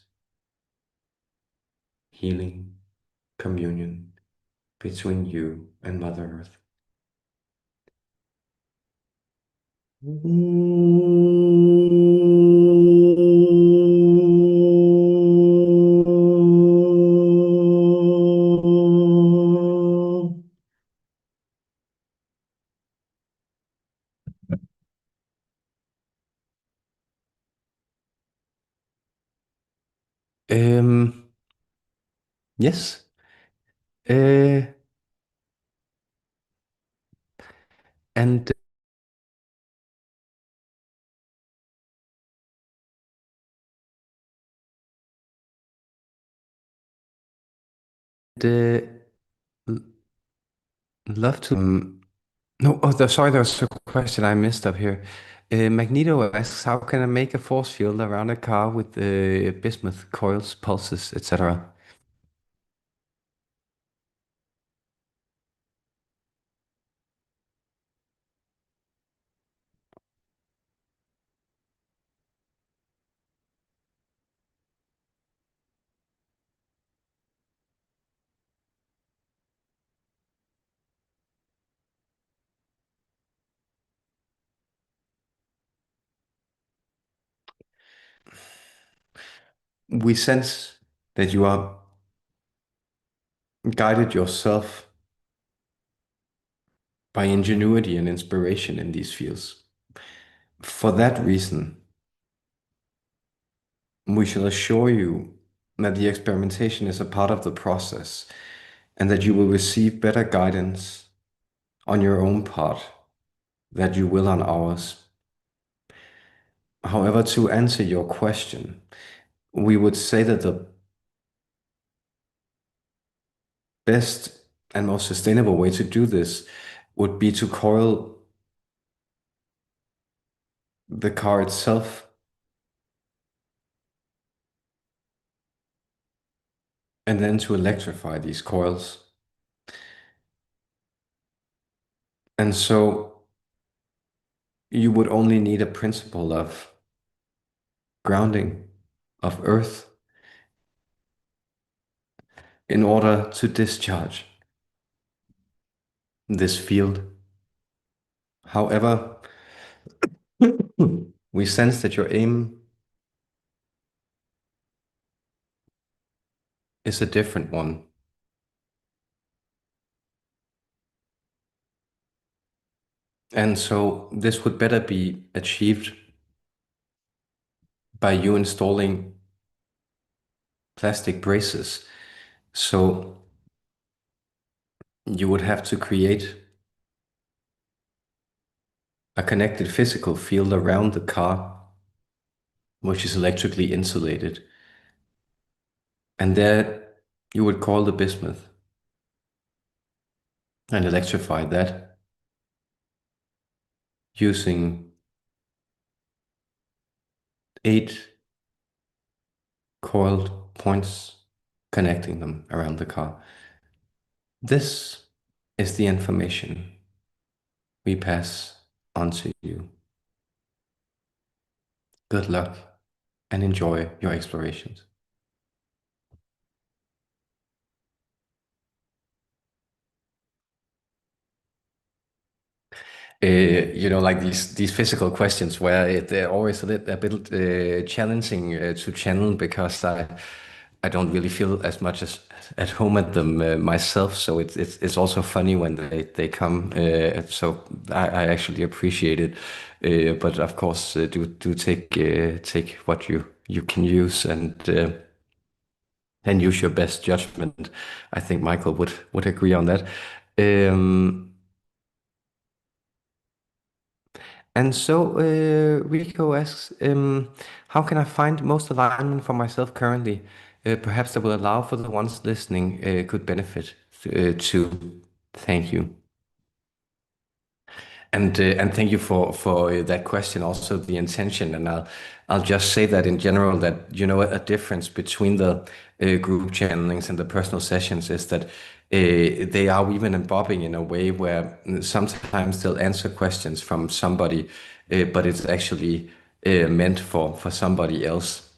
healing communion between you and Mother Earth. Um, yes. Uh, and uh, l- love to. No, sorry, there's a question I missed up here. Magneto asks, how can I make a force field around a car with bismuth coils, pulses, etc.? We sense that you are guided yourself by ingenuity and inspiration in these fields. For that reason, we shall assure you that the experimentation is a part of the process and that you will receive better guidance on your own part than you will on ours. However, to answer your question, we would say that the best and most sustainable way to do this would be to coil the car itself and then to electrify these coils. And so you would only need a principle of grounding, of earth, in order to discharge this field. However, we sense that your aim is a different one. And so this would better be achieved by you installing plastic braces. So you would have to create a connected physical field around the car, which is electrically insulated. And there you would call the bismuth and electrify that using 8 coiled points connecting them around the car. This is the information we pass on to you. Good luck and enjoy your explorations. Like these physical questions where they're always a bit challenging to channel because I don't really feel as much as at home at them myself. So it's also funny when they come. So I actually appreciate it. But of course, do take what you can use and use your best judgment. I think Michael would agree on that. Um, And so Rico asks, how can I find most alignment for myself currently? Perhaps that will allow for the ones listening could benefit to. Thank you. And thank you for that question, also the intention. And I'll just say that in general that a difference between the group channelings and the personal sessions is that they are weaving and bobbing in a way where sometimes they'll answer questions from somebody, but it's actually meant for somebody else.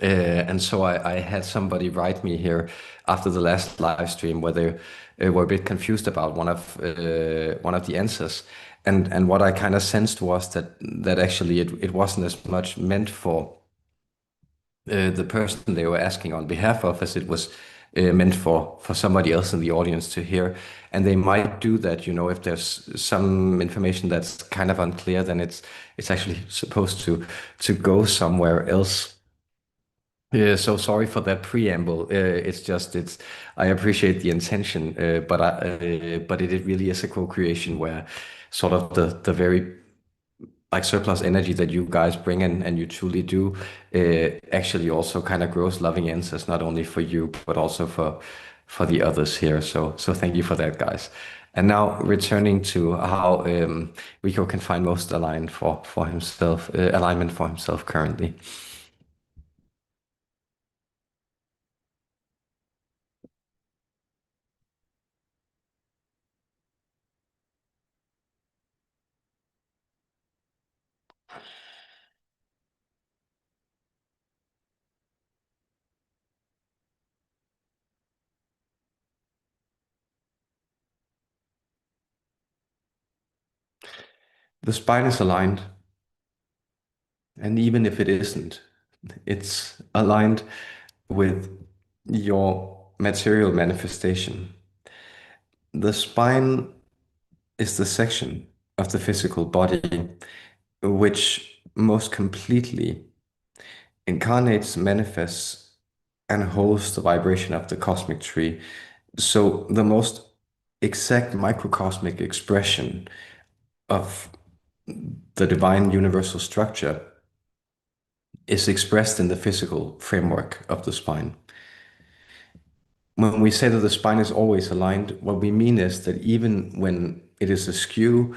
And so I had somebody write me here after the last live stream where they were a bit confused about one of the answers, and what I kind of sensed was that actually it wasn't as much meant for the person they were asking on behalf of as it was meant for somebody else in the audience to hear. And they might do that, if there's some information that's kind of unclear, then it's actually supposed to go somewhere else. Yeah, so sorry for that preamble. It's I appreciate the intention, but it really is a co-creation where sort of the very like surplus energy that you guys bring in and you truly do actually also kind of grows loving answers not only for you but also for the others here. So thank you for that, guys. And now returning to how Rico can find most aligned for himself alignment for himself currently. The spine is aligned, and even if it isn't, it's aligned with your material manifestation. The spine is the section of the physical body which most completely incarnates, manifests, and holds the vibration of the cosmic tree. So the most exact microcosmic expression of the divine universal structure is expressed in the physical framework of the spine. When we say that the spine is always aligned, what we mean is that even when it is askew,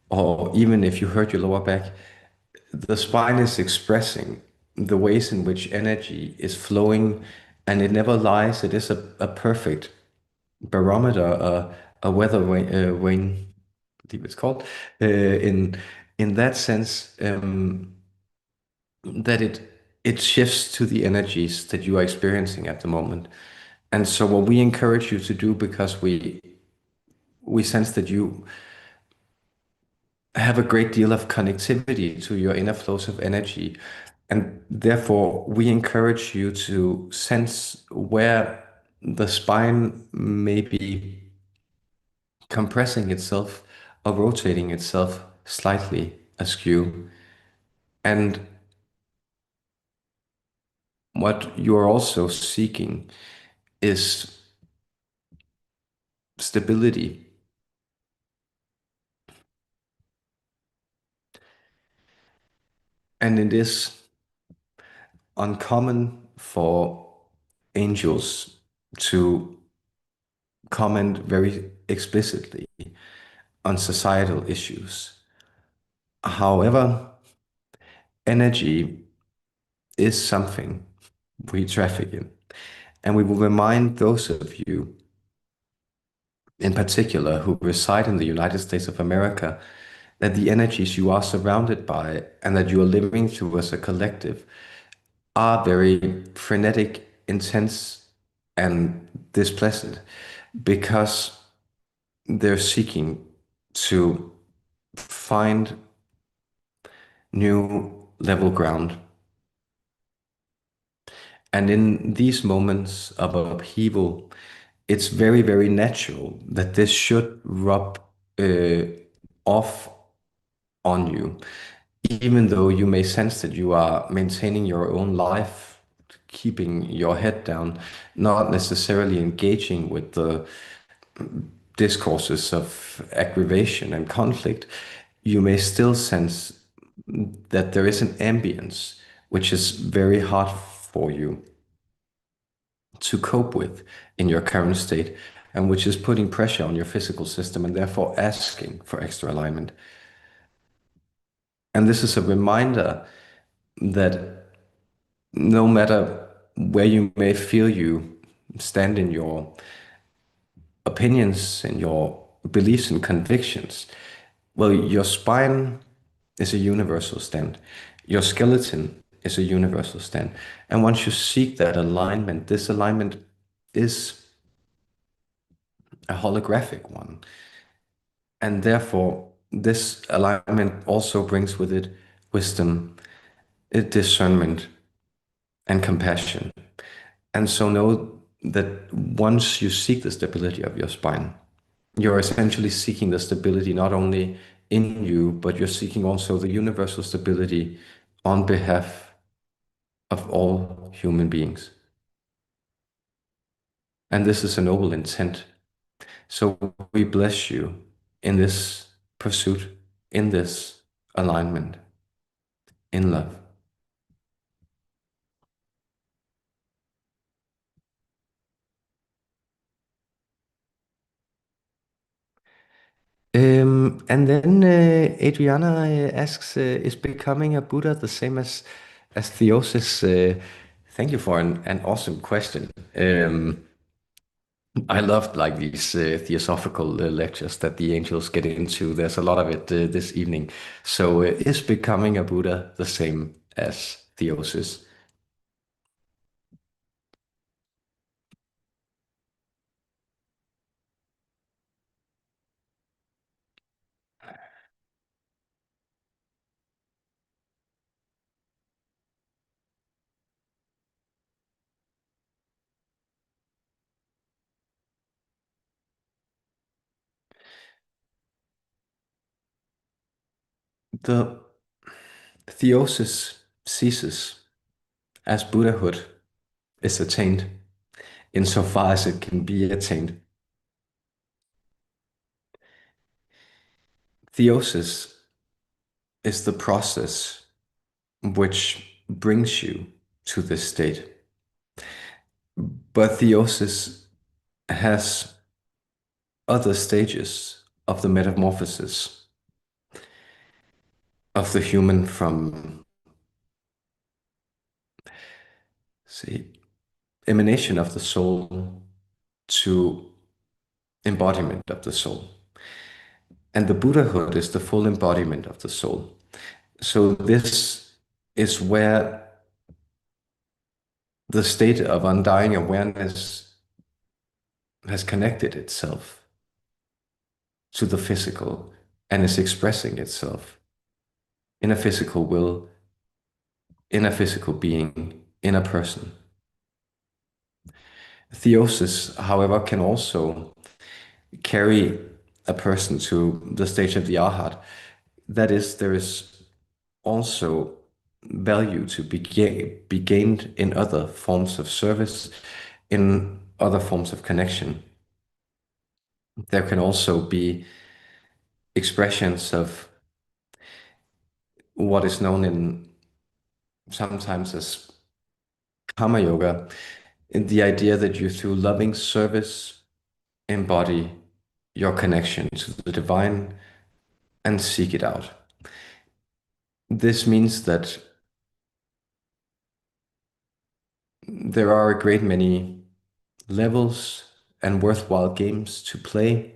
or even if you hurt your lower back, the spine is expressing the ways in which energy is flowing, and it never lies. It is a perfect barometer, a weather vane, I believe it's called, in that sense, that it shifts to the energies that you are experiencing at the moment. And so what we encourage you to do, because we sense that you have a great deal of connectivity to your inner flows of energy. And therefore, we encourage you to sense where the spine may be compressing itself or rotating itself slightly askew. And what you're also seeking is stability. And it is uncommon for angels to comment very explicitly on societal issues. However, energy is something we traffic in. And we will remind those of you, in particular, who reside in the United States of America, that the energies you are surrounded by and that you are living through as a collective are very frenetic, intense, and displeasant because they're seeking to find new level ground. And in these moments of upheaval, it's very, very natural that this should rub uh, off on you, even though you may sense that you are maintaining your own life, keeping your head down, not necessarily engaging with the discourses of aggravation and conflict. You may still sense that there is an ambience which is very hard for you to cope with in your current state, and which is putting pressure on your physical system and therefore asking for extra alignment. And this is a reminder that no matter where you may feel you stand in your opinions and your beliefs and convictions, well, your spine is a universal stand. Your skeleton is a universal stand. And once you seek that alignment, this alignment is a holographic one. And therefore, this alignment also brings with it wisdom, discernment, and compassion. And so know that once you seek the stability of your spine, you're essentially seeking the stability not only in you, but you're seeking also the universal stability on behalf of all human beings. And this is a noble intent. So we bless you in this pursuit, in this alignment, in love. And then Adriana asks, is becoming a Buddha the same as theosis? Thank you for an awesome question. I loved like these theosophical lectures that the angels get into. There's a lot of it this evening. So is becoming a Buddha the same as theosis? The theosis ceases as Buddhahood is attained, insofar as it can be attained. Theosis is the process which brings you to this state. But theosis has other stages of the metamorphosis of the human from, say, emanation of the soul to embodiment of the soul. And the Buddhahood is the full embodiment of the soul. So this is where the state of undying awareness has connected itself to the physical and is expressing itself in a physical will, in a physical being, in a person. Theosis, however, can also carry a person to the stage of the arhat. That is, there is also value to be gained in other forms of service, in other forms of connection. There can also be expressions of what is known in sometimes as karma yoga, in the idea that you through loving service embody your connection to the divine and seek it out. This means that there are a great many levels and worthwhile games to play,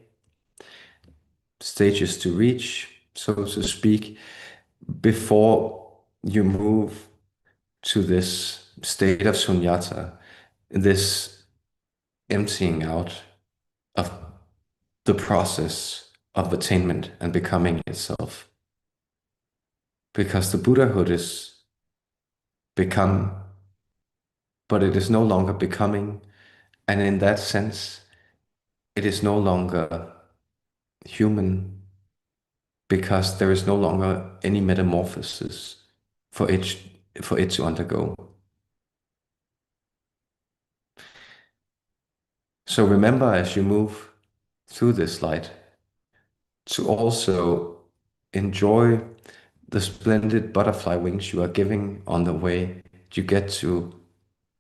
stages to reach, so to speak, before you move to this state of sunyata, this emptying out of the process of attainment and becoming itself. Because the Buddhahood is become, but it is no longer becoming. And in that sense, it is no longer human because there is no longer any metamorphosis for it, for it to undergo. So remember as you move through this light to also enjoy the splendid butterfly wings you are giving on the way you get to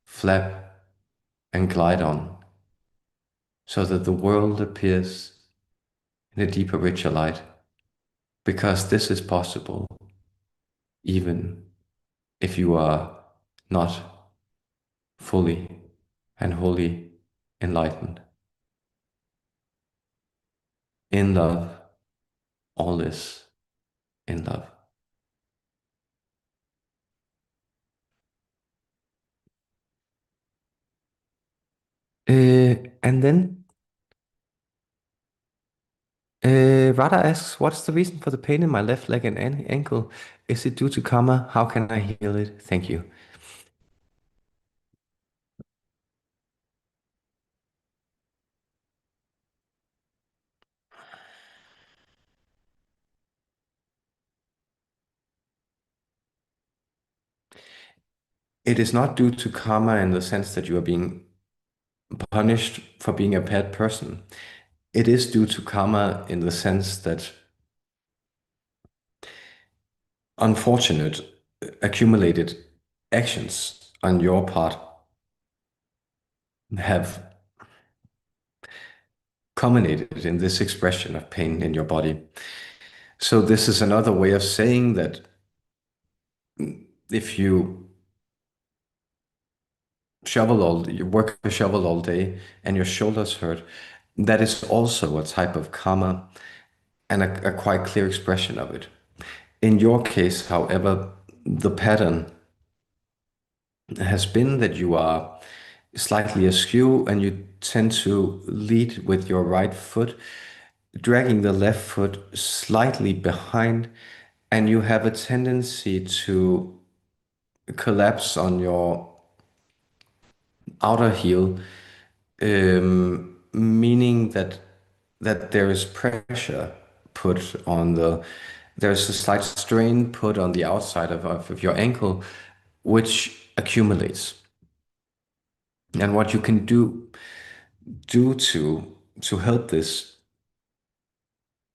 flap and glide on, so that the world appears in a deeper, richer light. Because this is possible, even if you are not fully and wholly enlightened. In love, all is in love. And then Radha asks, what's the reason for the pain in my left leg and ankle? Is it due to karma? How can I heal it? Thank you. it is not due to karma in the sense that you are being punished for being a bad person. It is due to karma in the sense that unfortunate accumulated actions on your part have culminated in this expression of pain in your body. So this is another way of saying that if you work a shovel all day and your shoulders hurt, that is also a type of karma and a quite clear expression of it. In your case, however, the pattern has been that you are slightly askew and you tend to lead with your right foot, dragging the left foot slightly behind, and you have a tendency to collapse on your outer heel, meaning that there is pressure put on there's a slight strain put on the outside of your ankle, which accumulates. And what you can do to help this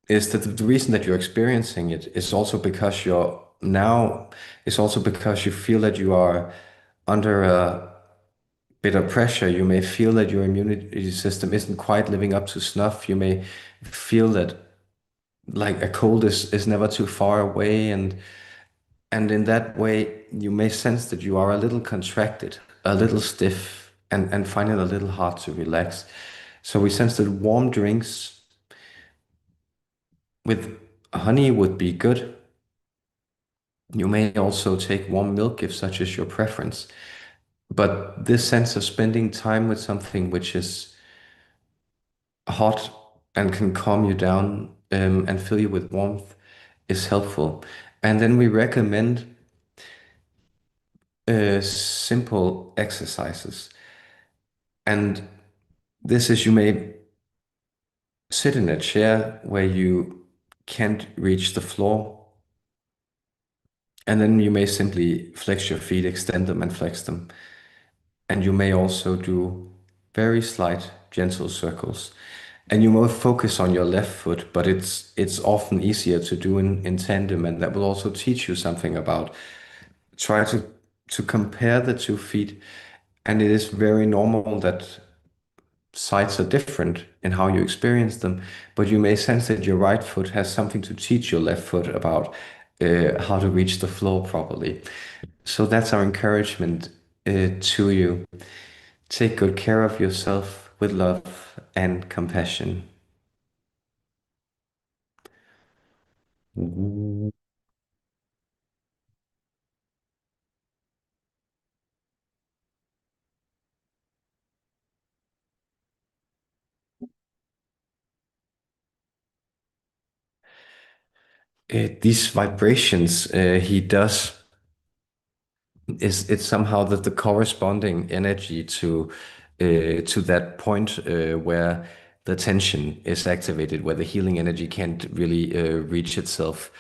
is that the reason that you're experiencing it is also because you feel that you are under a bit of pressure. You may feel that your immunity system isn't quite living up to snuff. You may feel that like a cold is never too far away, and in that way you may sense that you are a little contracted, a little stiff, and find it a little hard to relax. So we sense that warm drinks with honey would be good. You may also take warm milk if such is your preference. But this sense of spending time with something which is hot and can calm you down, and fill you with warmth is helpful. And then we recommend simple exercises. And this is you may sit in a chair where you can't reach the floor, and then you may simply flex your feet, extend them, and flex them. And you may also do very slight, gentle circles. And you will focus on your left foot, but it's often easier to do in tandem, and that will also teach you something about try to compare the two feet. And it is very normal that sides are different in how you experience them, but you may sense that your right foot has something to teach your left foot about how to reach the floor properly. So that's our encouragement to you. Take good care of yourself with love and compassion. These vibrations he does is it's somehow that the corresponding energy to that point where the tension is activated, where the healing energy can't really reach itself,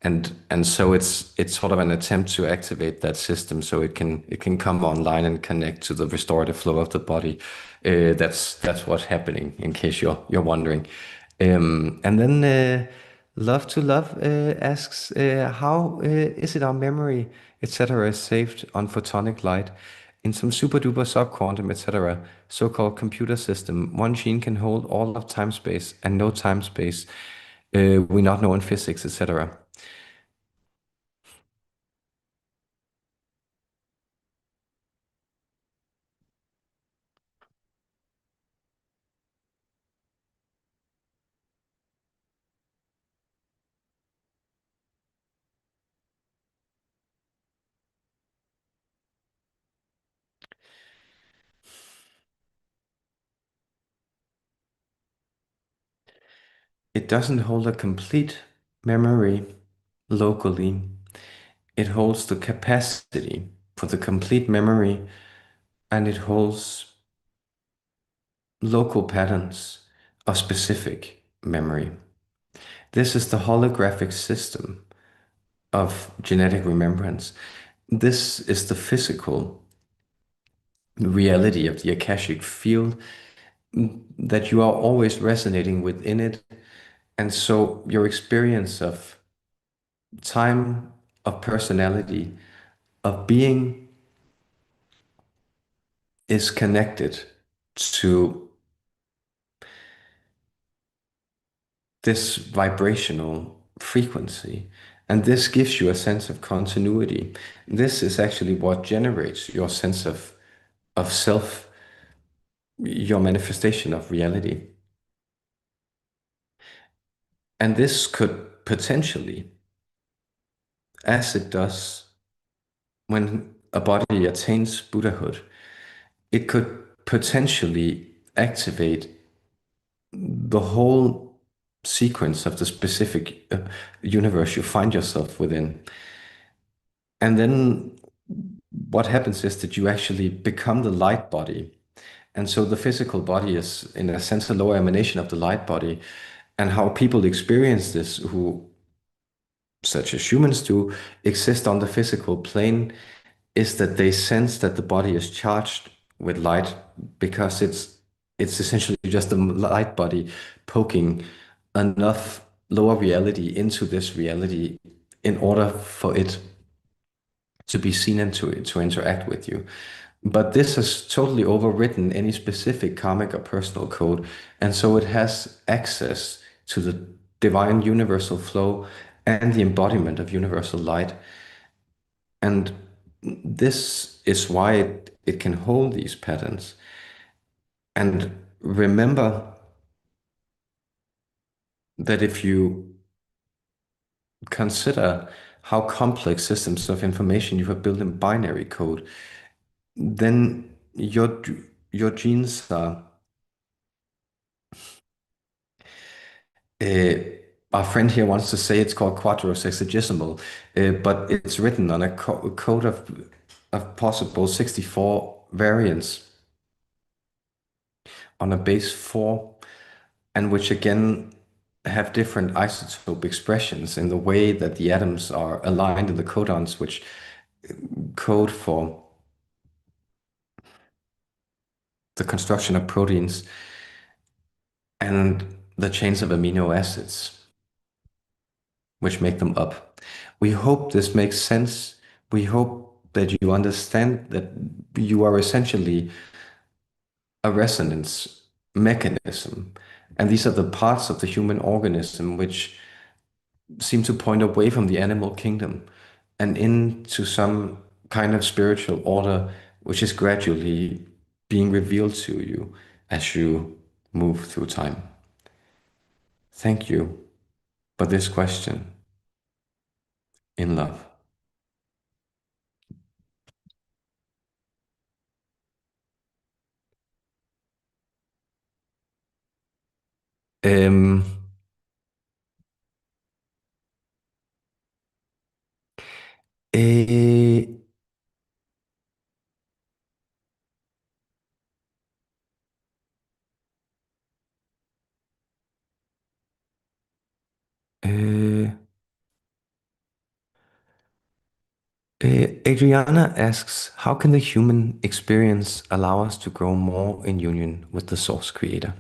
and so it's sort of an attempt to activate that system so it can come online and connect to the restorative flow of the body. That's what's happening, in case you're wondering. And then Love to Love asks, how is it our memory, etc., is saved on photonic light in some super duper subquantum, etc., so-called computer system? One gene can hold all of time space and no time space. We not know in physics, etc. It doesn't hold a complete memory locally. It holds the capacity for the complete memory, and it holds local patterns of specific memory. This is the holographic system of genetic remembrance. This is the physical reality of the Akashic field, that you are always resonating within it. And so your experience of time, of personality, of being is connected to this vibrational frequency. And this gives you a sense of continuity. This is actually what generates your sense of self, your manifestation of reality. And this could potentially, as it does when a body attains Buddhahood, it could potentially activate the whole sequence of the specific universe you find yourself within. And then what happens is that you actually become the light body. And so the physical body is, in a sense, a lower emanation of the light body. And how people experience this, who, such as humans do, exist on the physical plane, is that they sense that the body is charged with light because it's essentially just a light body poking enough lower reality into this reality in order for it to be seen and to interact with you. But this has totally overwritten any specific karmic or personal code, and so it has access to the divine universal flow and the embodiment of universal light. And this is why it can hold these patterns. And remember that if you consider how complex systems of information you have built in binary code, then your genes are, uh, our friend here wants to say it's called quadrosexagesimal, but it's written on a code of possible 64 variants on a base 4, and which again have different isotope expressions in the way that the atoms are aligned in the codons, which code for the construction of proteins and the chains of amino acids, which make them up. We hope this makes sense. We hope that you understand that you are essentially a resonance mechanism. And these are the parts of the human organism which seem to point away from the animal kingdom and into some kind of spiritual order, which is gradually being revealed to you as you move through time. Thank you for this question. In love. Um, eh, eh, Adriana asks, how can the human experience allow us to grow more in union with the Source Creator?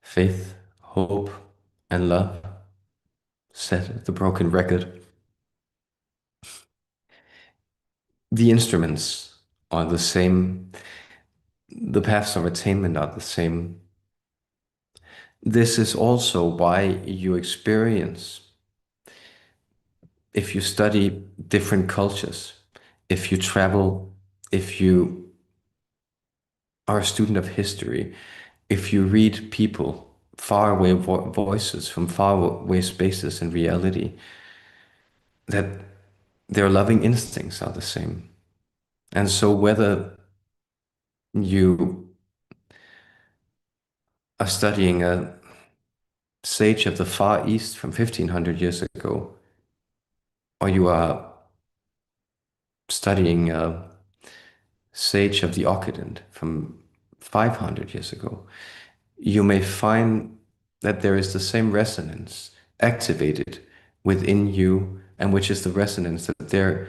Faith, hope, and love set the broken record. The instruments are the same, the paths of attainment are the same. This is also why you experience, if you study different cultures, if you travel, if you are a student of history, if you read people, faraway voices from faraway spaces in reality, that their loving instincts are the same. And so whether you are studying a sage of the Far East from 1500 years ago, or you are studying a sage of the Occident from 500 years ago, you may find that there is the same resonance activated within you, and which is the resonance that they're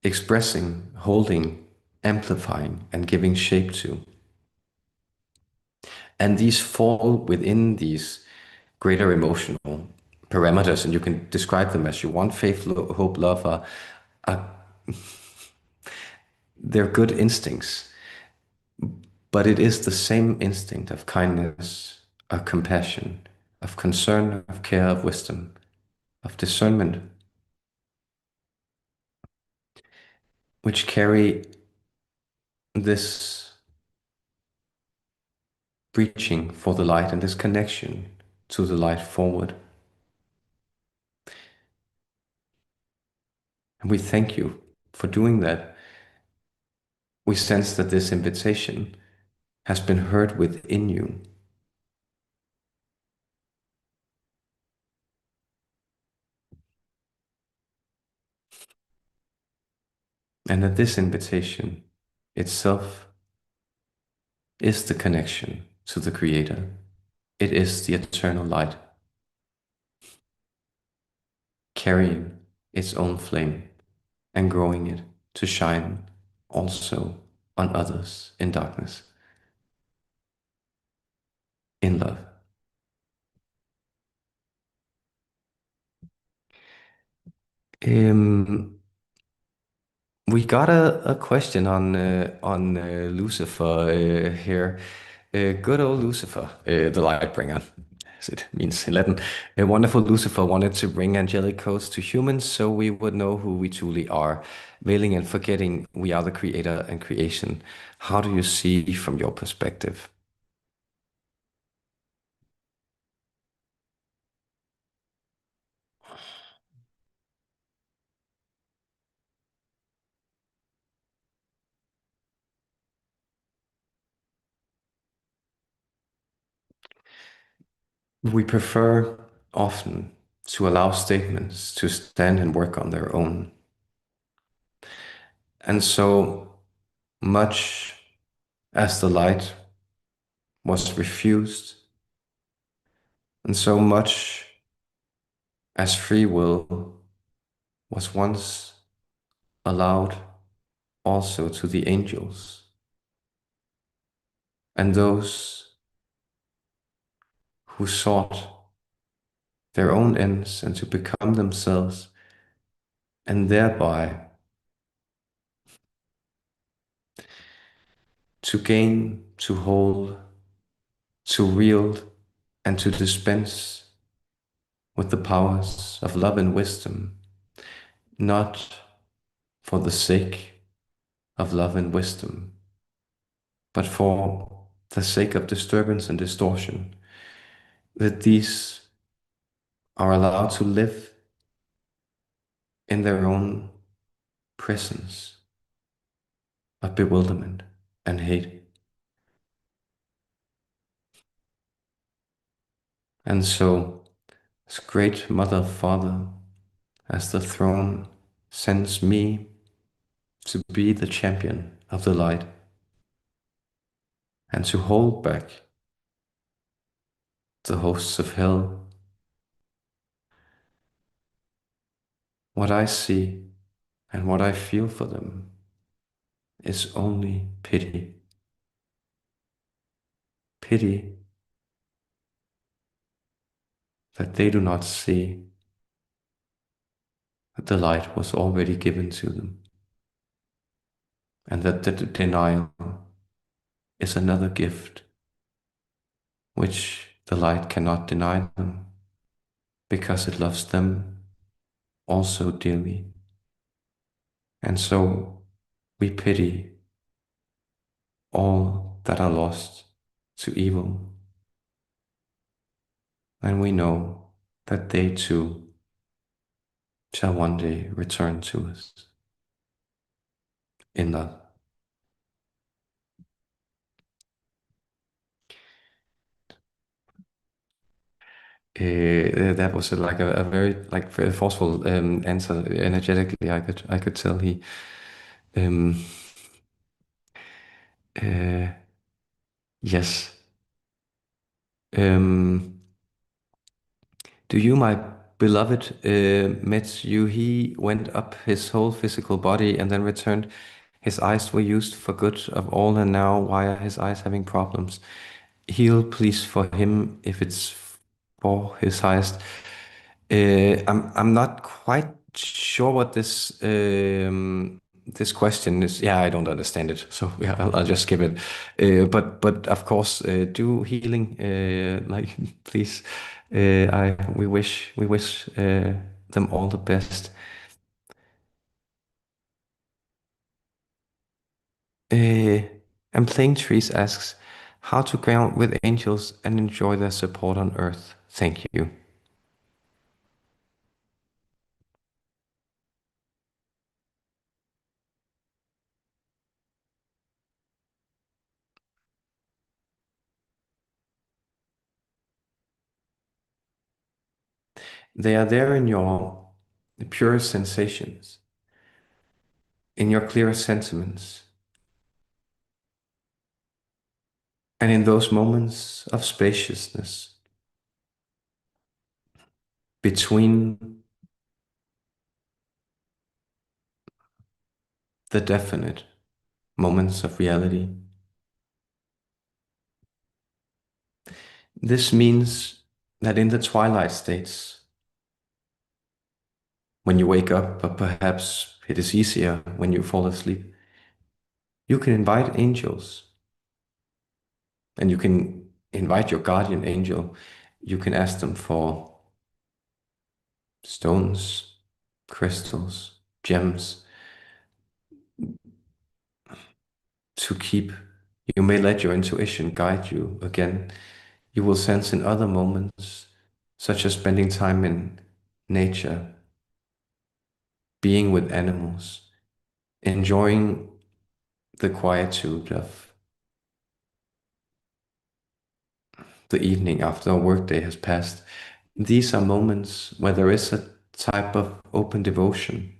expressing, holding, amplifying, and giving shape to. And these fall within these greater emotional parameters, and you can describe them as you want. Faith, hope, love are they're good instincts, but it is the same instinct of kindness, of compassion, of concern, of care, of wisdom, of discernment, which carry this reaching for the light and this connection to the light forward. And we thank you for doing that. We sense that this invitation has been heard within you. And that this invitation itself is the connection to the Creator. It is the eternal light, carrying its own flame and growing it to shine also on others in darkness, in love. Um, we got a question on Lucifer here. Good old Lucifer, the light bringer, as it means in Latin. A wonderful Lucifer wanted to bring angelic codes to humans so we would know who we truly are, veiling and forgetting we are the creator and creation. How do you see from your perspective? We prefer often to allow statements to stand and work on their own. And so much as the light was refused, and so much as free will was once allowed also to the angels and those who sought their own ends and to become themselves, and thereby to gain, to hold, to wield, and to dispense with the powers of love and wisdom, not for the sake of love and wisdom, but for the sake of disturbance and distortion, that these are allowed to live in their own presence of bewilderment and hate. And so, as great Mother, Father, as the throne sends me to be the champion of the light and to hold back the hosts of hell, what I see and what I feel for them is only pity. Pity that they do not see that the light was already given to them, and that the denial is another gift which the light cannot deny them because it loves them also dearly. And so we pity all that are lost to evil, and we know that they too shall one day return to us in love. That was like a very like very forceful answer. Energetically, I could tell he um, Uh, yes. Um, Do you, my beloved, met you? He went up his whole physical body and then returned. His eyes were used for good of all, and now why are his eyes having problems? Heal, please, for him if it's for his highest. I'm not quite sure what this question is. Yeah, I don't understand it, so yeah, I'll just skip it. But of course, do healing, like please. I we wish them all the best. Uh, and Playing Trees asks how to ground with angels and enjoy their support on Earth. Thank you. They are there in your purest sensations, in your clearest sentiments, and in those moments of spaciousness between the definite moments of reality. This means that in the twilight states, when you wake up, but perhaps it is easier when you fall asleep, you can invite angels and you can invite your guardian angel. You can ask them for stones, crystals, gems to keep. You may let your intuition guide you again. You will sense in other moments, such as spending time in nature, being with animals, enjoying the quietude of the evening after a workday has passed. These are moments where there is a type of open devotion,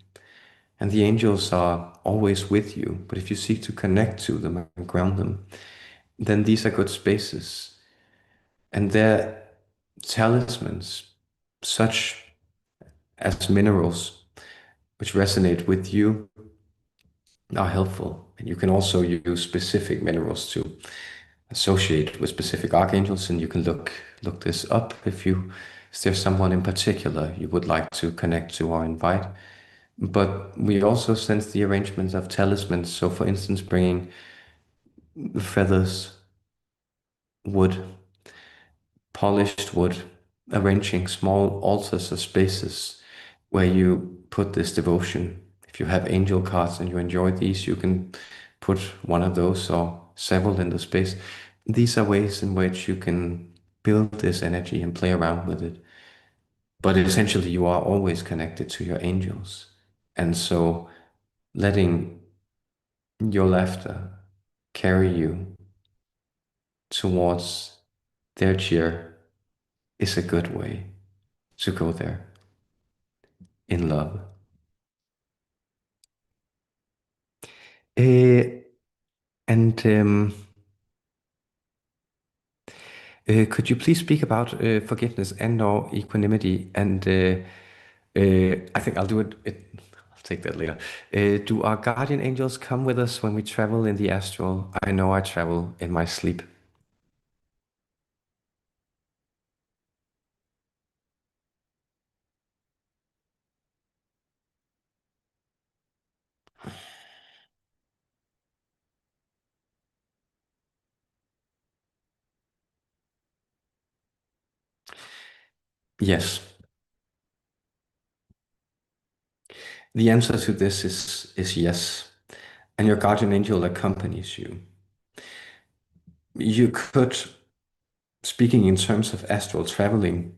and the angels are always with you. But if you seek to connect to them and ground them, then these are good spaces. And their talismans, such as minerals which resonate with you, are helpful. And you can also use specific minerals to associate with specific archangels, and you can look this up if there's someone in particular you would like to connect to or invite. But we also sense the arrangements of talismans. So, for instance, bringing feathers, wood, polished wood, arranging small altars or spaces where you put this devotion. If you have angel cards and you enjoy these, you can put one of those or several in the space. These are ways in which you can build this energy and play around with it. But essentially, you are always connected to your angels. And so letting your laughter carry you towards their cheer is a good way to go there in love. Uh, and could you please speak about forgiveness and/or equanimity? And I think I'll do it. I'll take that later. Do our guardian angels come with us when we travel in the astral? I know I travel in my sleep. Yes. The answer to this is yes. And your guardian angel accompanies you. You could, speaking in terms of astral traveling,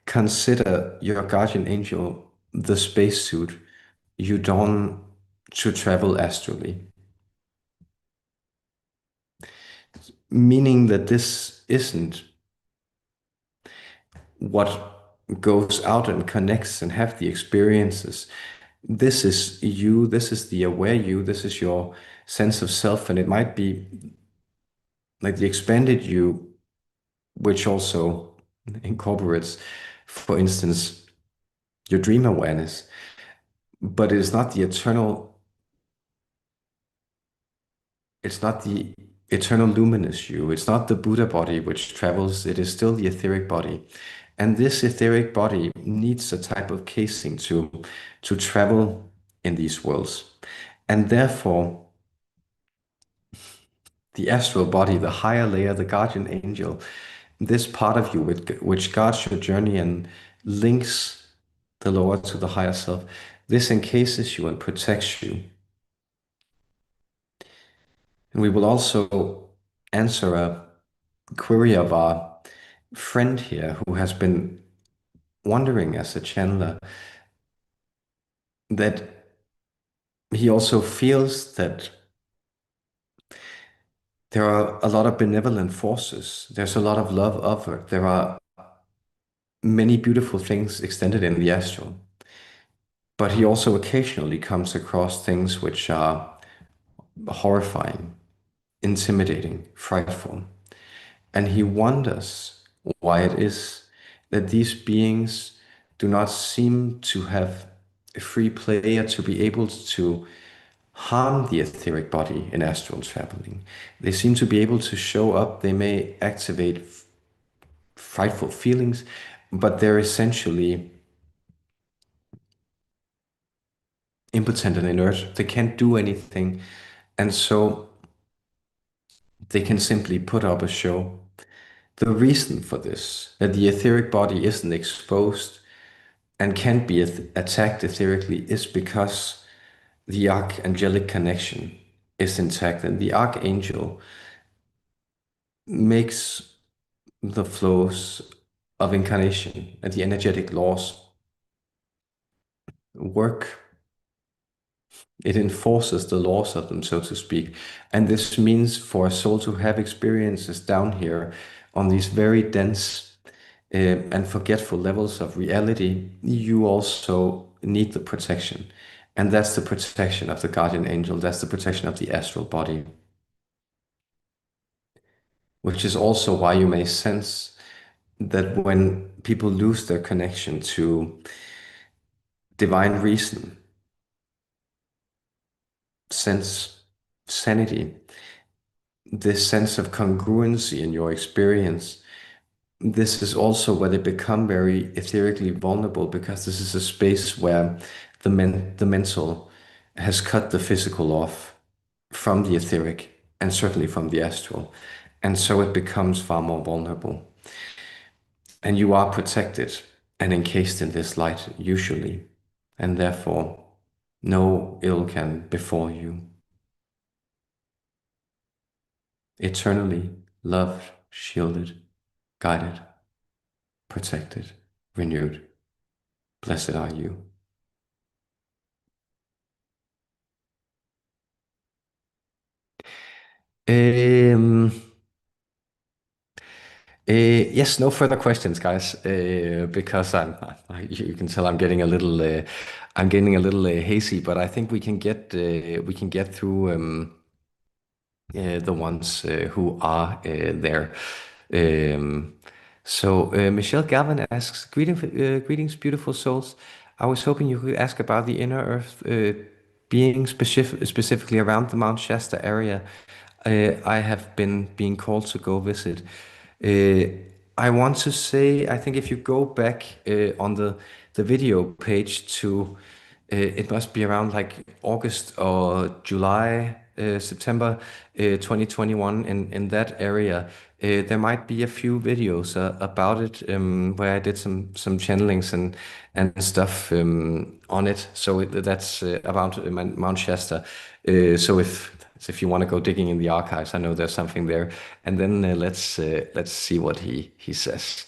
consider your guardian angel the spacesuit you don to travel astrally, meaning that this isn't what goes out and connects and have the experiences. This is you, this is the aware you, this is your sense of self, and it might be like the expanded you, which also incorporates, for instance, your dream awareness, but it is not the eternal, it's not the eternal luminous you, it's not the Buddha body which travels, it is still the etheric body. And this etheric body needs a type of casing to travel in these worlds. And therefore, the astral body, the higher layer, the guardian angel, this part of you which guards your journey and links the lower to the higher self, this encases you and protects you. And we will also answer a query of our friend here who has been wondering as a channeler that he also feels that there are a lot of benevolent forces. There's a lot of love offered. There are many beautiful things extended in the astral. But he also occasionally comes across things which are horrifying, intimidating, frightful. And he wonders why it is that these beings do not seem to have a free play or to be able to harm the etheric body in astral traveling. They seem to be able to show up, they may activate frightful feelings, but they're essentially impotent and inert. They can't do anything. And so they can simply put up a show. The reason for this, that the etheric body isn't exposed and can't be attacked etherically, is because the archangelic connection is intact, and the archangel makes the flows of incarnation and the energetic laws work. It enforces the laws of them, so to speak. And this means for a soul to have experiences down here on these very dense and forgetful levels of reality, you also need the protection. And that's the protection of the guardian angel. That's the protection of the astral body, which is also why you may sense that when people lose their connection to divine reason, sense, sanity, this sense of congruency in your experience, this is also where they become very etherically vulnerable, because this is a space where the mental has cut the physical off from the etheric and certainly from the astral. And so it becomes far more vulnerable. And you are protected and encased in this light, usually. And therefore, no ill can befall you. Eternally loved, shielded, guided, protected, renewed. Blessed are you. Um, yes, no further questions, guys. Because you can tell I'm getting a little hazy. But I think we can get through the ones who are there. Um, Michelle Galvin asks, greetings, beautiful souls. I was hoping you could ask about the inner earth being specifically around the Mount Shasta area. I have been being called to go visit. Uh, I want to say, I think if you go back on the video page to it must be around like August or July, September 2021 in that area. There might be a few videos about it where I did some channelings and stuff on it. That's around Mount Shasta. So if you want to go digging in the archives, I know there's something there. And then let's see what he says.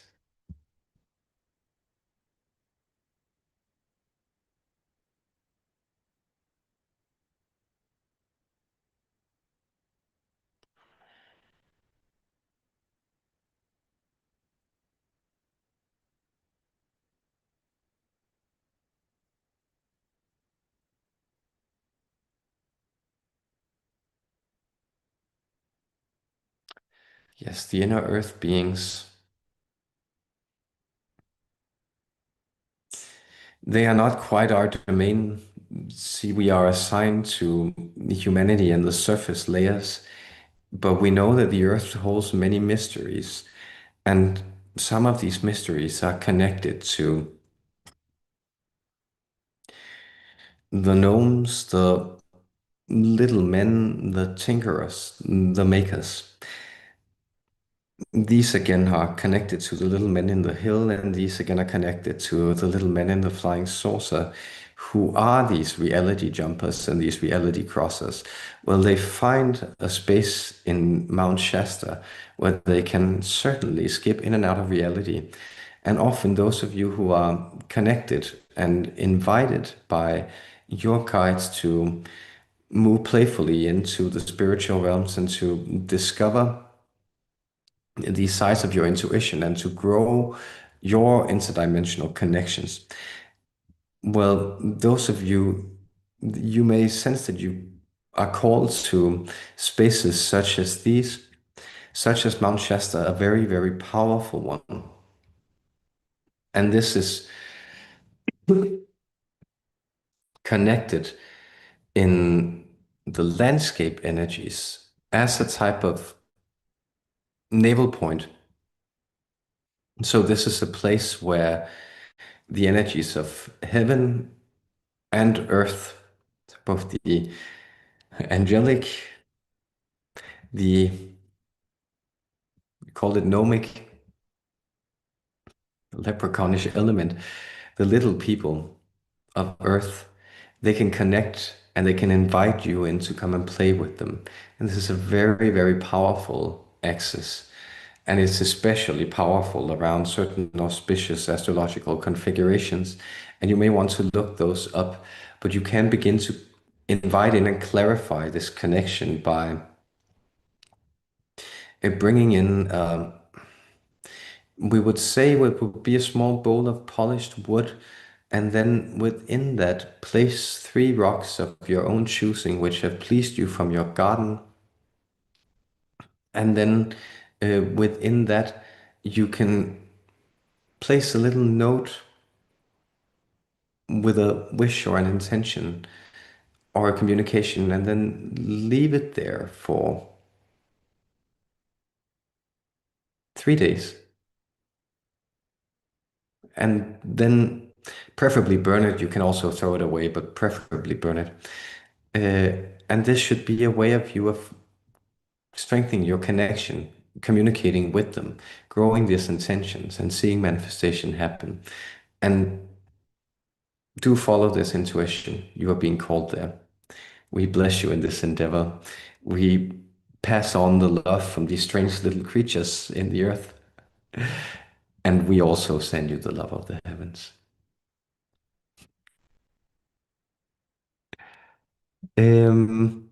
Yes, the inner earth beings, they are not quite our domain. See, we are assigned to humanity and the surface layers, but we know that the earth holds many mysteries, and some of these mysteries are connected to the gnomes, the little men, the tinkerers, the makers. These again are connected to the little men in the hill, and these again are connected to the little men in the flying saucer, who are these reality jumpers and these reality crossers. Well, they find a space in Mount Shasta where they can certainly skip in and out of reality. And often, those of you who are connected and invited by your guides to move playfully into the spiritual realms and to discover the size of your intuition and to grow your interdimensional connections. Well, those of you, you may sense that you are called to spaces such as these, such as Mount Shasta, a very, very powerful one. And this is connected in the landscape energies as a type of naval point. So this is a place where the energies of heaven and earth, both the angelic, the call it gnomic, leprechaunish element, the little people of earth, they can connect and they can invite you in to come and play with them. And this is a very, very powerful axis. And it's especially powerful around certain auspicious astrological configurations. And you may want to look those up, but you can begin to invite in and clarify this connection by bringing in, we would say, what would be a small bowl of polished wood, and then within that, place 3 rocks of your own choosing, which have pleased you from your garden. And then within that, you can place a little note with a wish or an intention or a communication, and then leave it there for 3 days. And then preferably burn it. You can also throw it away, but preferably burn it. And this should be a way of you of strengthening your connection, communicating with them, growing these intentions, and seeing manifestation happen. And do follow this intuition. You are being called there. We bless you in this endeavor. We pass on the love from these strange little creatures in the earth, and we also send you the love of the heavens. Um,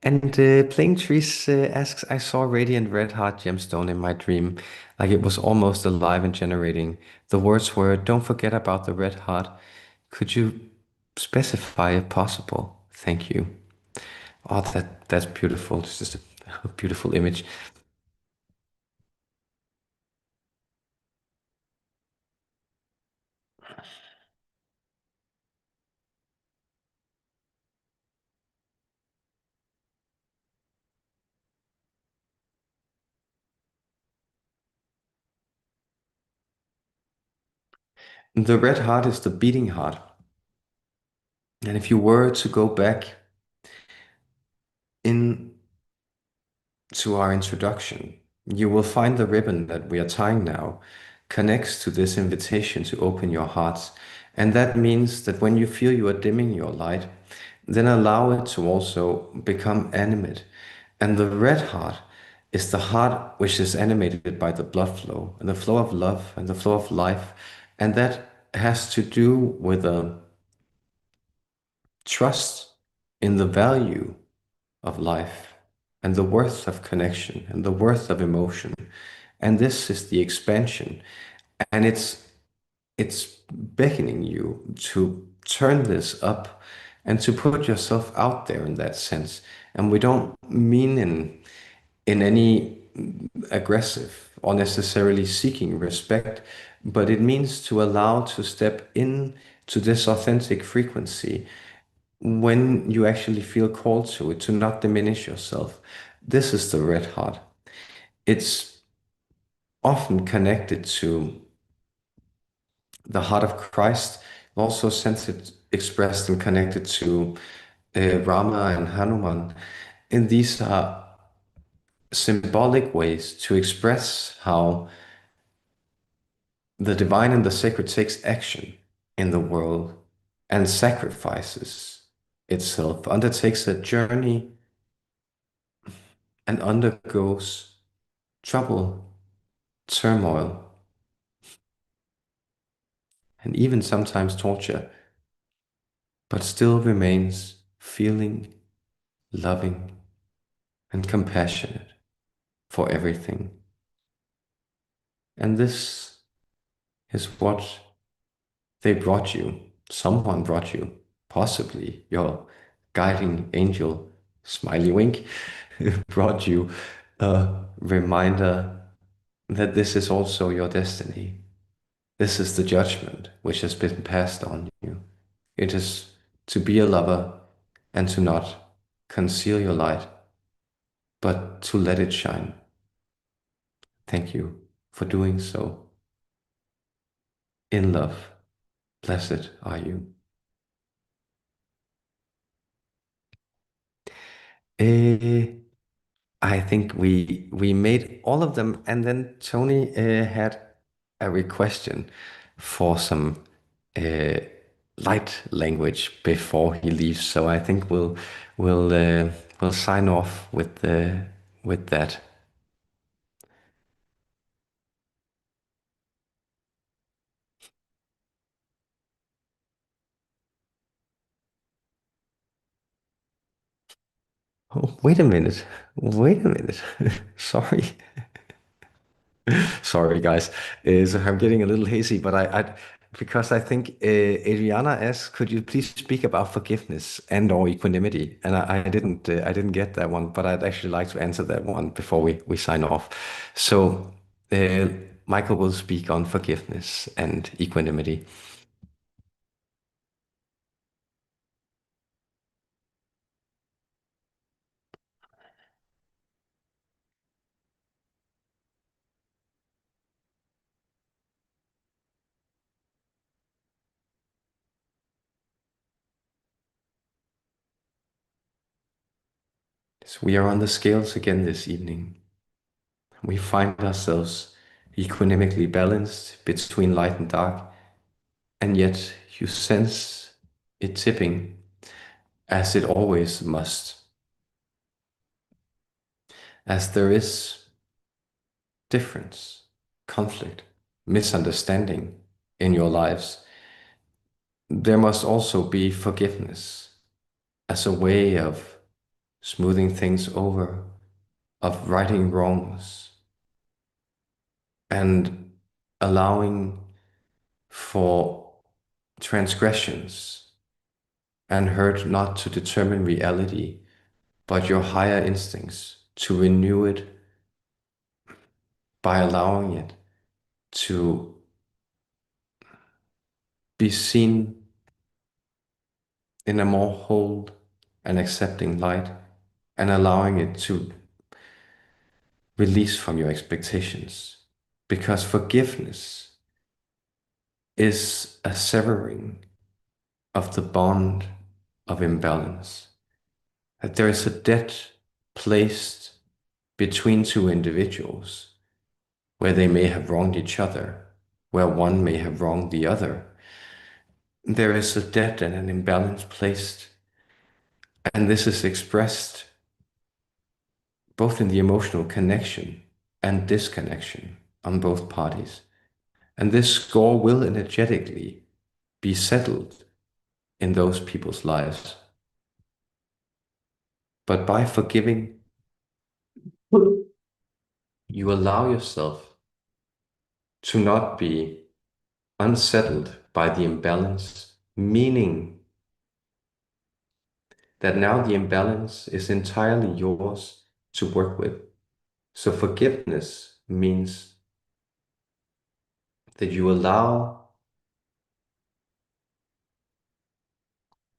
And Playing Trees asks, I saw a radiant red heart gemstone in my dream, like it was almost alive and generating. The words were, don't forget about the red heart. Could you specify if possible? Thank you. Oh, that's beautiful. It's just a beautiful image. The red heart is the beating heart. And if you were to go back in to our introduction, you will find the ribbon that we are tying now connects to this invitation to open your hearts. And that means that when you feel you are dimming your light, then allow it to also become animate. And the red heart is the heart which is animated by the blood flow and the flow of love and the flow of life. And that has to do with a trust in the value of life and the worth of connection and the worth of emotion. And this is the expansion. And it's beckoning you to turn this up and to put yourself out there in that sense. And we don't mean in any aggressive or necessarily seeking respect, but it means to allow to step in to this authentic frequency when you actually feel called to it, to not diminish yourself. This is the red heart. It's often connected to the heart of Christ, also sensed, expressed, and connected to Rama and Hanuman. And these are symbolic ways to express how the divine and the sacred takes action in the world and sacrifices itself, undertakes a journey and undergoes trouble, turmoil, and even sometimes torture, but still remains feeling, loving, and compassionate for everything. And this is what they brought you. Someone brought you, possibly your guiding angel, Smileywink, brought you a reminder that this is also your destiny. This is the judgment which has been passed on you. It is to be a lover and to not conceal your light, but to let it shine. Thank you for doing so. In love, blessed are you. Eh, I think we made all of them, and then Tony had a request for some uh, light language before he leaves. So I think we'll sign off with that. Oh, wait a minute. Wait a minute. Sorry. Sorry, guys. So I'm getting a little hazy, but I because I think Adriana asked, could you please speak about forgiveness and or equanimity? And I didn't get that one, but I'd actually like to answer that one before we sign off. So uh, Michael will speak on forgiveness and equanimity. So we are on the scales again this evening. We find ourselves equanimically balanced between light and dark, and yet you sense it tipping as it always must, as there is difference, conflict, misunderstanding in your lives. There must also be forgiveness as a way of smoothing things over, of righting wrongs, and allowing for transgressions and hurt not to determine reality, but your higher instincts to renew it by allowing it to be seen in a more whole and accepting light, and allowing it to release from your expectations. Because forgiveness is a severing of the bond of imbalance. That there is a debt placed between two individuals where they may have wronged each other, where one may have wronged the other. There is a debt and an imbalance placed, and this is expressed both in the emotional connection and disconnection on both parties. And this score will energetically be settled in those people's lives. But by forgiving, you allow yourself to not be unsettled by the imbalance, meaning that now the imbalance is entirely yours to work with. So forgiveness means that you allow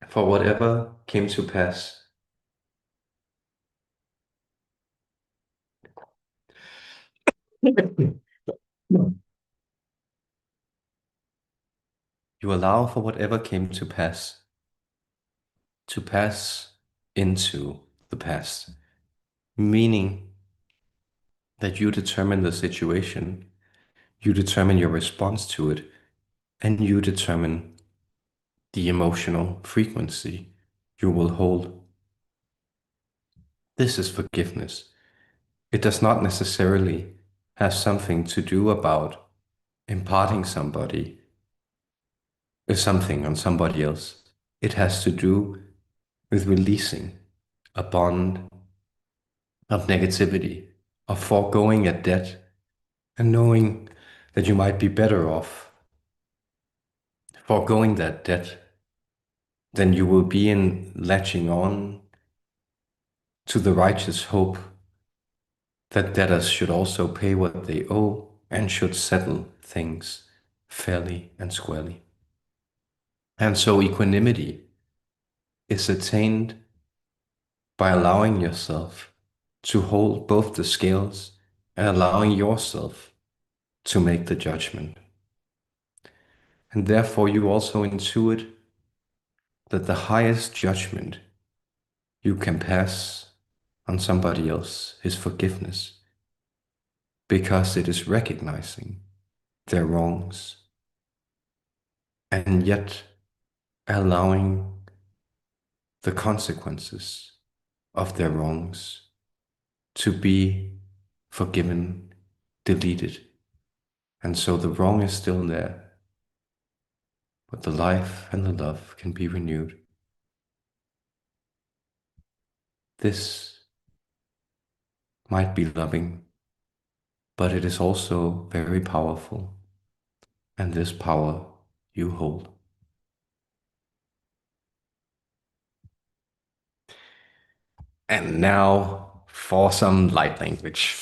for whatever came to pass. You allow for whatever came to pass into the past, meaning that you determine the situation, you determine your response to it, and you determine the emotional frequency you will hold. This is forgiveness. It does not necessarily have something to do about imparting something on somebody else. It has to do with releasing a bond of negativity, of foregoing a debt, and knowing that you might be better off foregoing that debt than you will be in latching on to the righteous hope that debtors should also pay what they owe and should settle things fairly and squarely. And so equanimity is attained by allowing yourself to hold both the scales and allowing yourself to make the judgment. And therefore, you also intuit that the highest judgment you can pass on somebody else is forgiveness, because it is recognizing their wrongs and yet allowing the consequences of their wrongs to be forgiven, deleted. And so the wrong is still there, but the life and the love can be renewed. This might be loving, but it is also very powerful, and this power you hold. And now for some light language.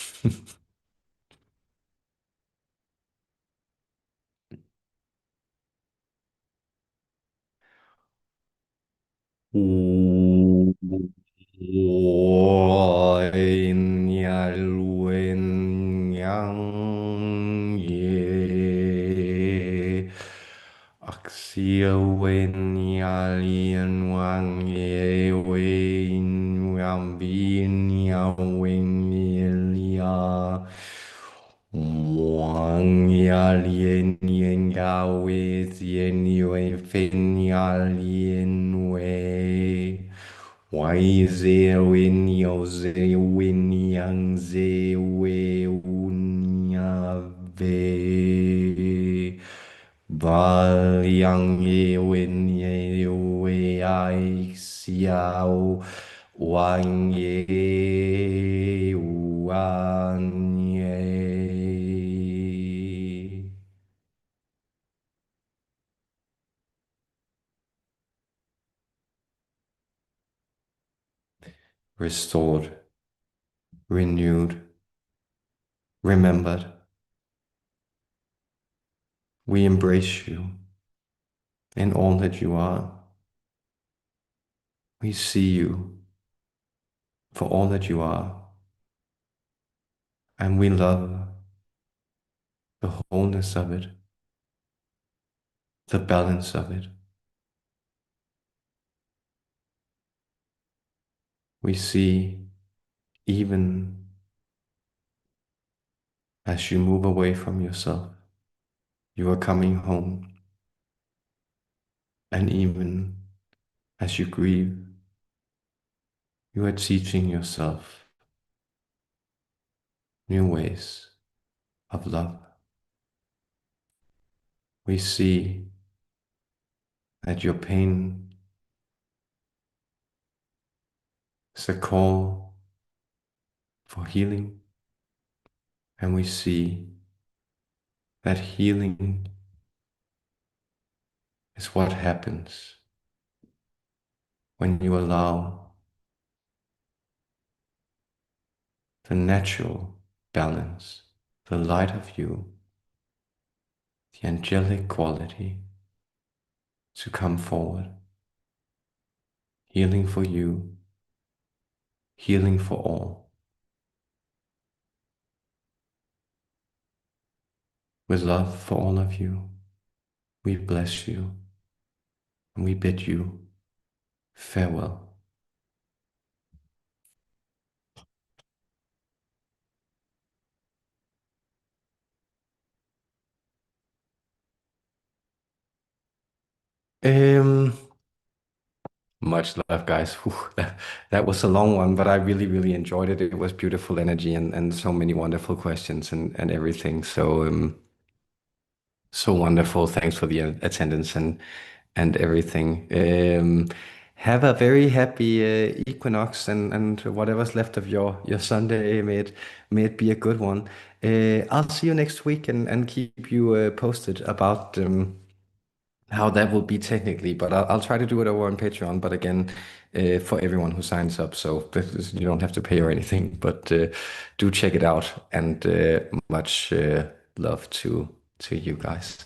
Axia wen yalien wang ye wen yam bin ya wen ya wang yalien yen ya we zien yue fen yalien we why ze win yo ze win yang ze we un ya ve Val yang ye win ye we ai xiao wang ye wan ye. Restored, renewed, remembered. We embrace you in all that you are. We see you for all that you are, and we love the wholeness of it, the balance of it. We see even as you move away from yourself, you are coming home, and even as you grieve, you are teaching yourself new ways of love. We see that your pain is a call for healing, and we see that healing is what happens when you allow the natural balance, the light of you, the angelic quality to come forward, healing for you, healing for all. With love for all of you, we bless you and we bid you farewell. Um, Much love, guys. Whew, that was a long one, but I really, really enjoyed it. It was beautiful energy and so many wonderful questions and everything. So so wonderful. Thanks for the attendance and everything. Have a very happy equinox and whatever's left of your Sunday. May it be a good one. I'll see you next week and keep you posted about how that will be technically, but I'll try to do it over on Patreon. But again, for everyone who signs up, so you don't have to pay or anything, but do check it out. And much love to you guys.